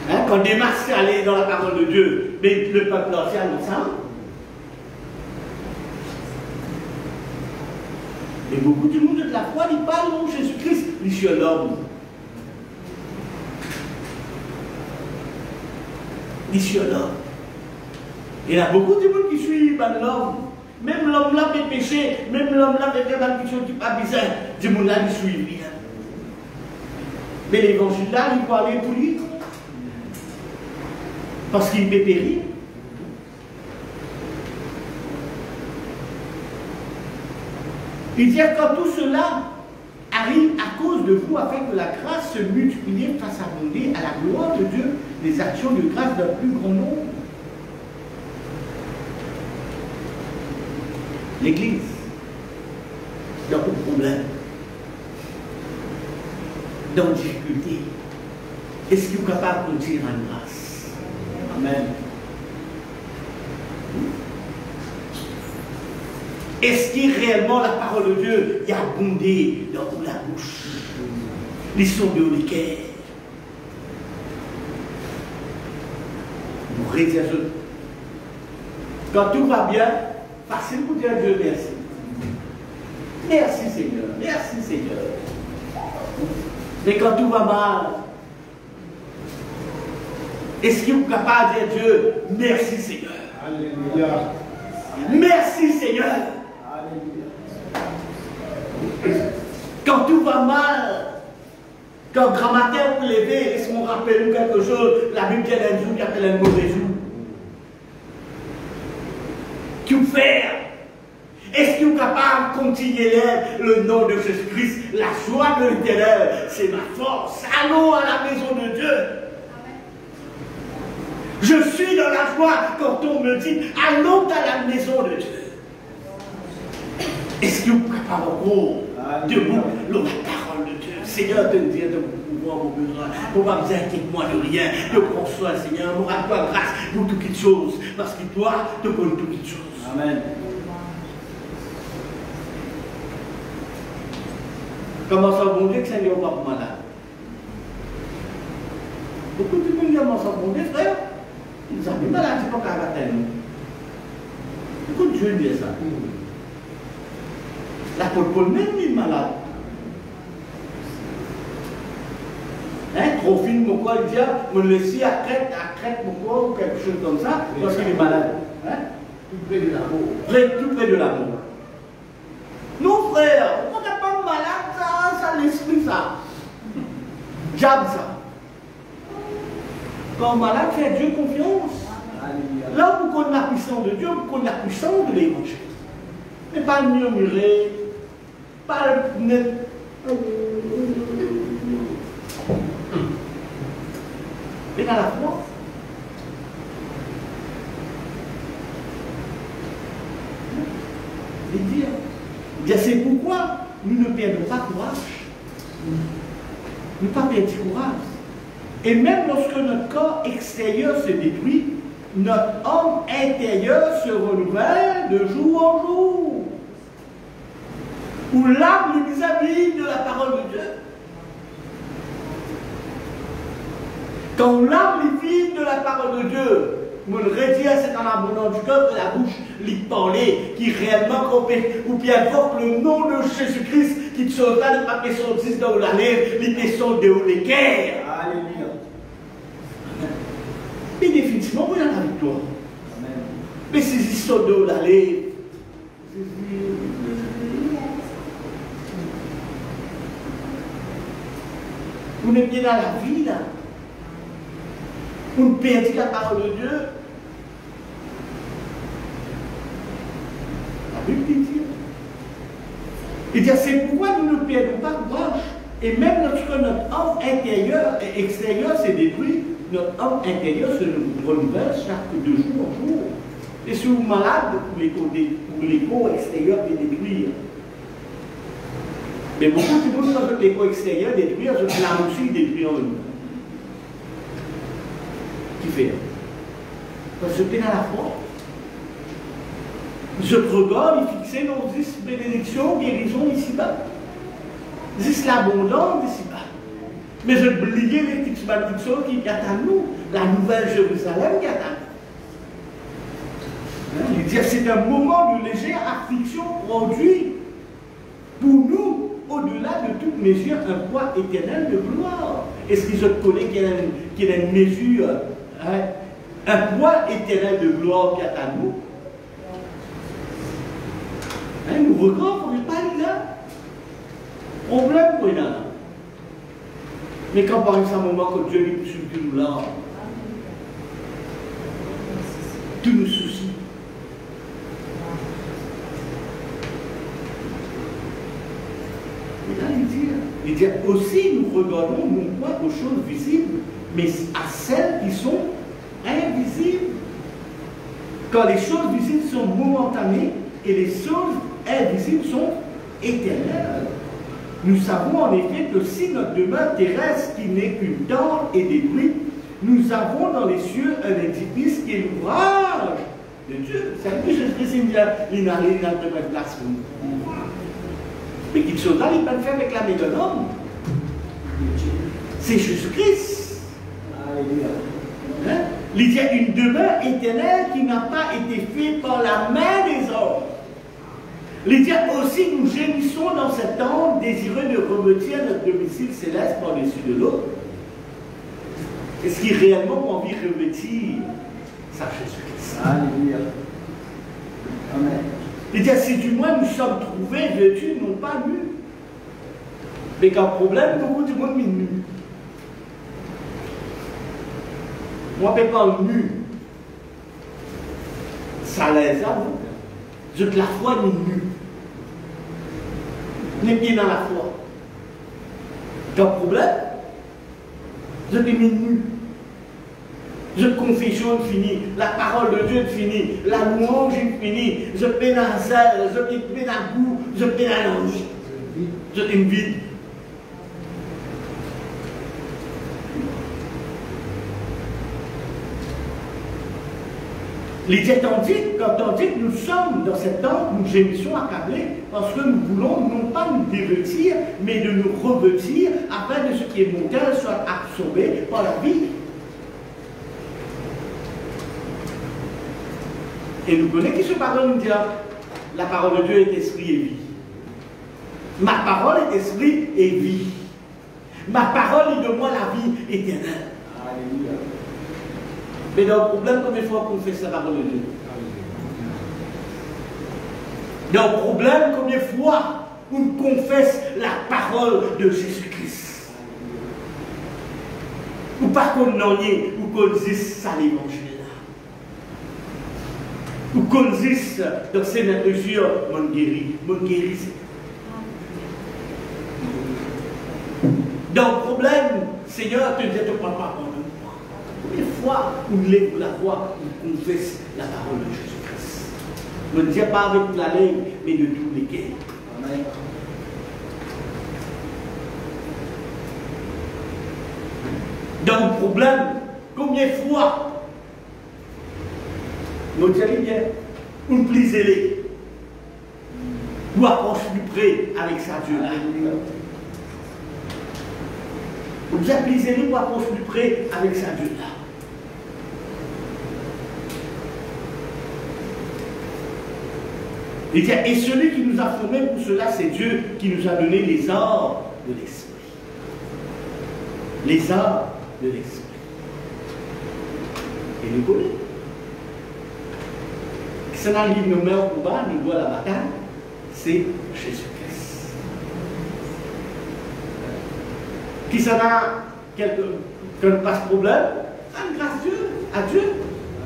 hein, quand des masses allaient dans la parole de Dieu, mais le peuple entier ensemble. Et beaucoup de monde de la foi, ils parlent de Jésus-Christ, il est sur l'homme. Il est sur l'homme. Il y a beaucoup de monde qui suivent l'homme. Même l'homme là fait péché, même l'homme là fait faire quelque chose qui n'est pas bizarre. Des gens là, ils suivent rien. Mais l'évangile là, il parlait pour lui. Parce qu'il peut périr. Il dit quand tout cela arrive à cause de vous, afin que la grâce se multiplie face à abonder à la gloire de Dieu, les actions de grâce d'un plus grand nombre. L'Église, dans le problème, dans la difficulté, est-ce qu'il est capable de dire en grâce? Amen. Est-ce que réellement la parole de Dieu y a abondé dans la bouche? Les sons de l'équerre. Vous réalisez. Quand tout va bien, facile pour dire à Dieu merci. Merci Seigneur, merci Seigneur. Mais quand tout va mal, est-ce que vous êtes capable de dire à Dieu merci Seigneur? Alléluia. Merci Seigneur. Alléluia. Quand tout va mal, quand grand matin vous levez, laisse-moi rappeler quelque chose, la Bible dit un jour qui appelle un mauvais jour. Que faire? Est-ce que vous êtes capable de continuer le nom de Jésus-Christ? La joie de l'Éternel, c'est ma force. Allons à la maison de Dieu. Je suis dans la joie quand on me dit, allons à la maison de Dieu. Est-ce que vous êtes capable encore de vous, la parole de Dieu? Seigneur, te dire de mon pouvoir, mon besoin, pour ne pas vous inquiéter moi de rien. Je prends soin, Seigneur, nous rappelle grâce pour toutes les choses, parce que toi, tu connais toutes les choses. Amen. Comment ça, bon Dieu, que ça n'est pas pour malade? Beaucoup de monde disent, comment ça, bon Dieu, frère? Ils ont des malades, c'est pas qu'à la nous. Beaucoup de Dieu dit ça. L'apôtre Paul même il est malade. Hein, trop film, mon corps, il dit, me laisser à Crète, mon corps, ou quelque chose comme ça, parce qu'il est malade. Hein? Tout près de l'amour. Tout près de l'amour. Non, frère, on n'est pas malade, ça l'esprit, ça. J'aime ça. Quand malade, fait Dieu confiance. Alléluia. Là, vous connaissez la puissance de Dieu, vous connaissez la puissance de l'évangile. Mais pas le murmurer, pas le. Mais dans la foi. Et dire, c'est pourquoi nous ne perdons pas courage. Ne pas perdre courage. Et même lorsque notre corps extérieur se détruit, notre homme intérieur se renouvelle de jour en jour. Où l'âme est vis-à-vis de la parole de Dieu. Quand l'âme est vide de la parole de Dieu, mon redire c'est en abondance du cœur que la bouche lui parler, qui réellement compét, ou bien invoque le nom de Jésus-Christ qui te sauvera de pas question 10 dans la lèvre, les questions de haut les guerres. Alléluia. Mais définitivement, vous avez la victoire. Amen. Mais ces histoires de haut la lèvre, vous n'êtes bien dans la vie là. Vous ne perdez la parole de Dieu. La Bible dit. Il dit, c'est pourquoi nous ne perdons pas courage. Et même lorsque notre homme intérieur et extérieur s'est détruit, notre homme intérieur se renouvelle chaque 2 jours en jour. Et si vous êtes malade, pour l'écho extérieur est détruire. Mais beaucoup de monde, quand l'écho extérieur est détruit, la aussi détruit en eux. Qui fait? Parce que tu es dans la foi. Je te regarde et fixé dans 10 bénédictions, guérison ici-bas. 10 l'abondance ici-bas. Mais je oubliais les petites malédictions qui attendent nous, la nouvelle Jérusalem qui attend. Il dit c'est un moment de légère affliction produit pour nous, au-delà de toute mesure, un poids éternel de gloire. Est-ce qu'ils ont connu qu'il y a une mesure, un poids éternel de gloire qui attend nous? Nous regardons, on n'est pas là. Problème pour là. Mais quand par exemple, un moment que Dieu lui sur nous là, tous nos soucis. Et là, il dit aussi, nous regardons non pas aux choses visibles, mais à celles qui sont invisibles. Quand les choses visibles sont momentanées et les choses invisibles sont éternelles. Nous savons en effet que si notre demeure terrestre, qui n'est qu'une tente, est détruite, nous avons dans les cieux un édifice qui est l'ouvrage de Dieu. C'est plus Jésus-Christ qui a de place pour nous. Mais qu'il soit là, il peut le faire avec la main de l'homme. C'est Jésus-Christ. Alléluia. Hein? Il y a une demeure éternelle qui n'a pas été faite par la main des hommes. Il dit aussi, nous gémissons dans cet temps, désireux de revêtir notre domicile céleste par-dessus de l'autre. Est-ce qu'il réellement envie de revêtir sa Jésus-Christ? Alléluia. Amen. Il dit, si du moins nous sommes trouvés vêtus, non pas nus. Mais qu'un problème, beaucoup du monde est nu. Moi, je ne pas nu. Ça les a, vous. Je de la foi ni nu. Ni bien dans la foi. Qu'un problème, je t'ai mis nu. Je confession fini, la parole de Dieu finie, la louange est finie, je peine à zèle, je peine à goût, je peine à l'ange. Je t'invite. Les tandis que nous sommes dans cet temps, nous gémissons accablés parce que nous voulons non pas nous dévêtir, mais de nous revêtir afin que ce qui est mortel soit absorbé par la vie. Et nous connaissons qui se parole nous dit la parole de Dieu est esprit et vie. Ma parole est esprit et vie. Ma parole est de moi la vie éternelle. Alléluia. Mais dans le problème, combien de fois qu'on fait la parole de Dieu? Dans le problème, combien de fois on confesse la parole de Jésus-Christ? Ou pas qu'on n'en ait, ou qu'on dise ça l'évangile. Ou qu'on dise dans ces mesures, mon guéri, dans le problème, Seigneur, te dit, te prends pas pour nous. Combien de fois on lève la voix, on confesse la parole de Jésus-Christ? Ne dis pas avec la langue, mais de tous les cœurs. Amen. Dans le problème, combien de fois nous disons bien, on plisez-les, ou approche plus près avec sa Dieu là. On dit plisez-les ou approche plus près avec sa Dieu là. Il dit, et celui qui nous a formés pour cela, c'est Dieu qui nous a donné les arts de l'esprit. Les arts de l'esprit. Et nous connaissons. C'est dans le livre de Mère au bas, nous doit la bataille, c'est Jésus-Christ. Qui s'en a quelqu'un passe problème, ça grâce à Dieu.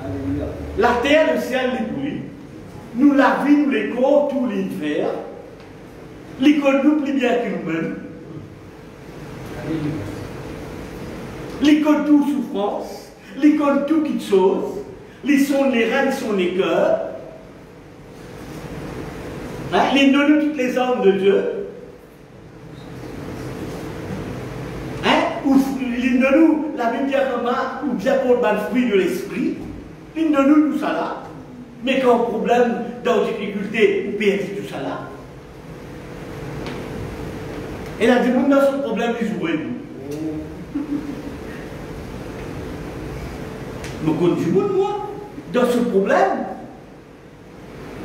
Alléluia. La terre, le ciel, les bruits. Nous la vie, nous les corps, tout l'hiver. L'école nous plus bien que nous-mêmes. L'école tout souffrance. L'école tout qui chose. Les sons, les reins, les sons, les cœurs. Hein? Les donne toutes les âmes de Dieu. Hein? Les donne la Bible dit ou bien pour le fruit de l'esprit. Les donne tout ça là. Mais quand problème, dans difficulté, ou perdre tout ça là. Et là, du monde dans ce problème, ils jouent nous. Mais quand du monde, moi, dans ce problème,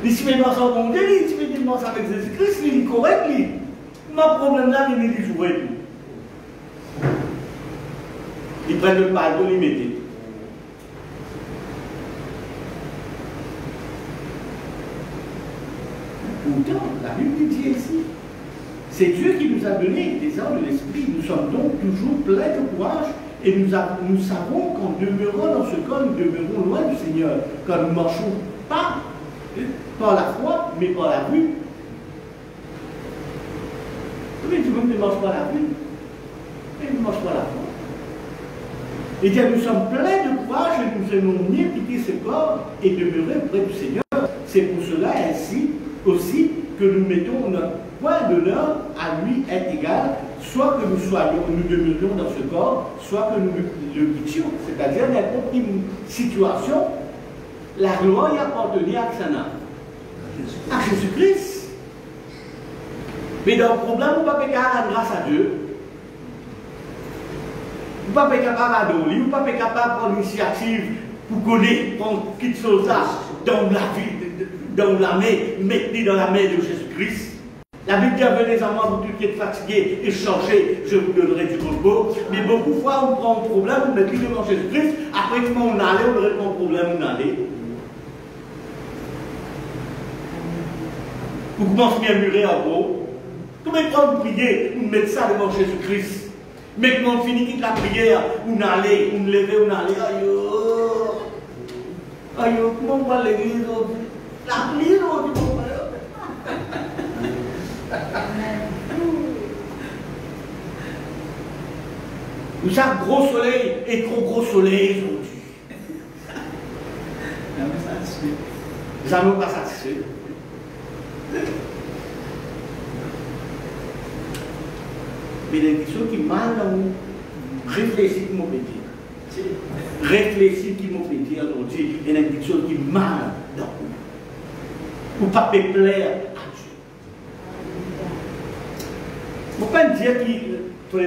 il se met dans son monde, il se met dans avec Jésus-Christ, il est correct, lui. Mon problème là, il est joué tout. Ils prennent le pardon, ils mettent. Pourtant, la Bible dit ici, c'est Dieu qui nous a donné des arts de l'esprit. Nous sommes donc toujours pleins de courage et nous savons qu'en demeurant dans ce corps, nous demeurons loin du Seigneur. Quand nous ne marchons pas par la foi, mais par la vue. Mais tout le monde ne marche pas la vue. Et ne marche pas la foi. Et bien, nous sommes pleins de courage et nous aimons mieux quitter ce corps et demeurer près du Seigneur. C'est pour cela ainsi aussi que nous mettons notre point d'honneur à lui est égal, soit que nous demeurions dans ce corps, soit que nous le quittions. C'est-à-dire n'importe quelle situation, la gloire y appartenait à Xana, à Jésus-Christ. Mais dans le problème, on ne peut pas faire grâce à Dieu. On ne peut pas être capable d'adorer, on ne peut pas être capable de prendre l'initiative pour connaître, prendre quelque chose là dans la vie. Dans la main, mettez dans la main de Jésus-Christ. La Bible dit, venez à moi, vous qui êtes fatigués et chargés, je vous donnerai du repos. Mais beaucoup de fois, on prend un problème, on met devant Jésus-Christ, après comment on allait, on répond au problème, on allait. Vous commencez à murmurer en gros. Comment il prend une prière, vous mettez ça devant Jésus-Christ. Mais quand on finit la prière, on allait, on levait, on allait, aïe, aïe, comment on va l'église aujourd'hui? La prière aujourd'hui, mon frère. Nous avons gros soleil et trop gros soleil aujourd'hui. Nous n'allons pas satisfaire. Mais il y a des choses qui mal dans nous. Réfléchis qui m'ont fait dire. Réfléchis qui m'ont fait dire aujourd'hui. Il y a des choses qui mal dans nous. Pour ne pas plaire à Dieu. Je ne peux pas dire que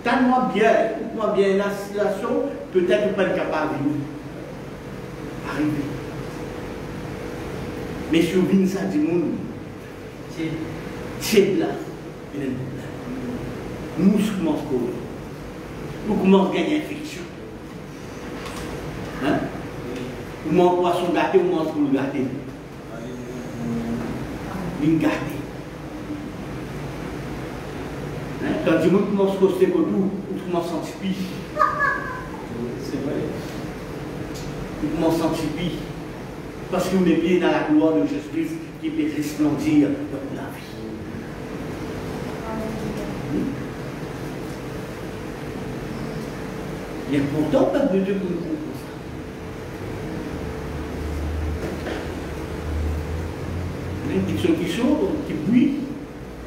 tellement bien, écoute-moi bien, la situation, peut-être pas capable de nous arriver. Mais si vous venez ça du monde, c'est là. Nous commençons à courir. Nous commençons à gagner infection. Hein? Nous mangons poisson gâté, nous mangeons pour le gâter. Nous gâter. Quand du monde commence à coster comme tout, on commence à sentir pire. C'est vrai. On commence à sentir pire. Parce qu'on est bien dans la gloire de Jésus-Christ qui peut resplendir dans la vie. Il est important, peuple de Dieu, pour nous comprendre ça. Les petites qui sont, qui brillent,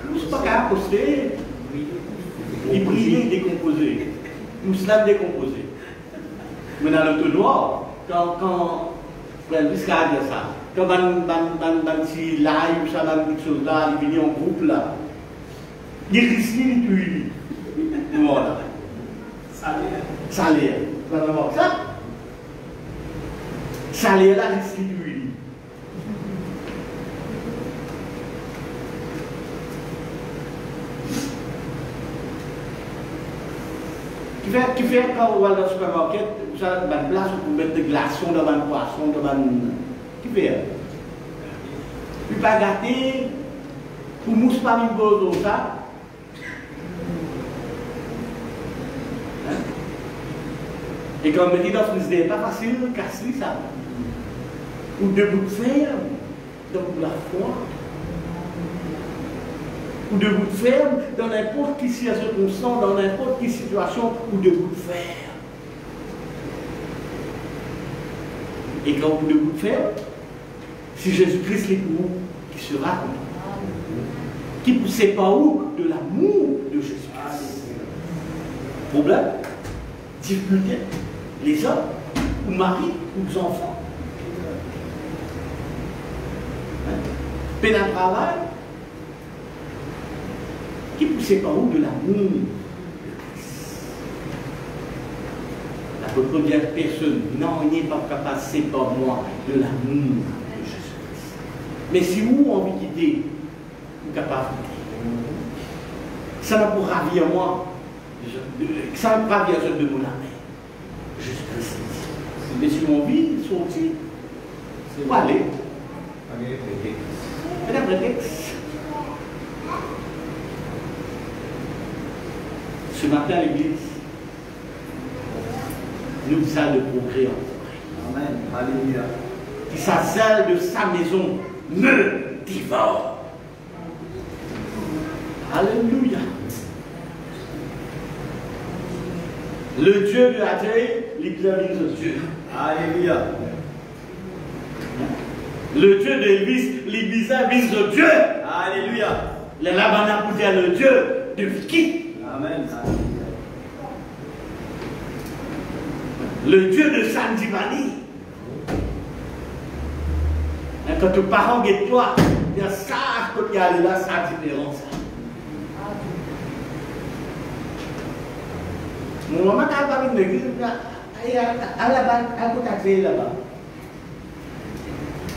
nous ne sommes pas qu'à poster. Ils brillent décomposés. Nous sommes décomposés. Mais dans le noir, quand frère Visca a dit ça, quand un petit live ou ça, un petit chose là, il vient en groupe là, il risque de tuer. Voilà. Salaire. Vous allez voir ça? Salaire là, risque de tuer. Qui fait quand on va dans le supermarché, vous avez une place pour mettre des glaçons dans un poisson, dans un... Qui fait? Puis pas gâter, pour mousse pas mis beau ça. Et quand on me dit dans ce musée, pas facile, casser ça. Ou de bouts de fer, donc la foi. Ou de bout de fer, dans n'importe quelle circonstance, dans n'importe quelle situation, ou de bout de fer. Et quand vous de bout de fer, si Jésus-Christ est pour vous, qui sera pour vous. Qui ne poussait pas où de l'amour de Jésus-Christ. Problème, difficulté, les hommes, ou mari, ou les enfants. Hein? Peine à travail, qui ne poussait pas où de l'amour de Christ. L'apôtre dit à personne, non, il n'est pas capable de passer par moi de l'amour de Jésus-Christ. Mais si vous avez envie de quitter, vous êtes capable de quitter. Ça n'a pas ravir moi, ça n'a pas ravir de mon âme. Jésus-Christ. Mais si vous avez envie de sortir, vous allez. C'est un prétexte. Ce matin à l'église, nous sommes de progrès en progrès. Amen. Alléluia. Qui s'assale de sa maison me dévore. Alléluia. Le Dieu de Adré, l'église de Dieu. Alléluia. Le Dieu d'Elvis, l'église de Dieu. Alléluia. Les Labana pour dire le Dieu de qui? Amen. Le Dieu de Sandivani. Quand tes parents et toi, il y a ça, quand il y a là, ça différence. Mon maman a parlé de l'église, elle a côté là-bas.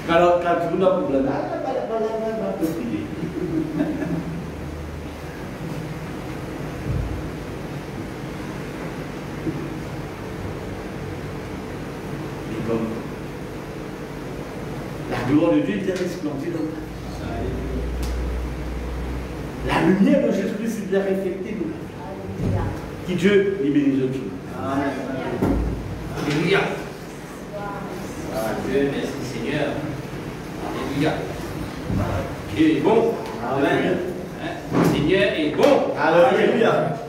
Quand tu as un problème, elle va te prier. La gloire de Dieu était resplendie dans ta vie. La lumière de Jésus-Christ doit refléter nous. Qui Dieu lui bénisse de tout. Amen. Alléluia. Dieu, merci Seigneur. Alléluia. Dieu est bon. Amen. Hein? Le Seigneur est bon. Alléluia.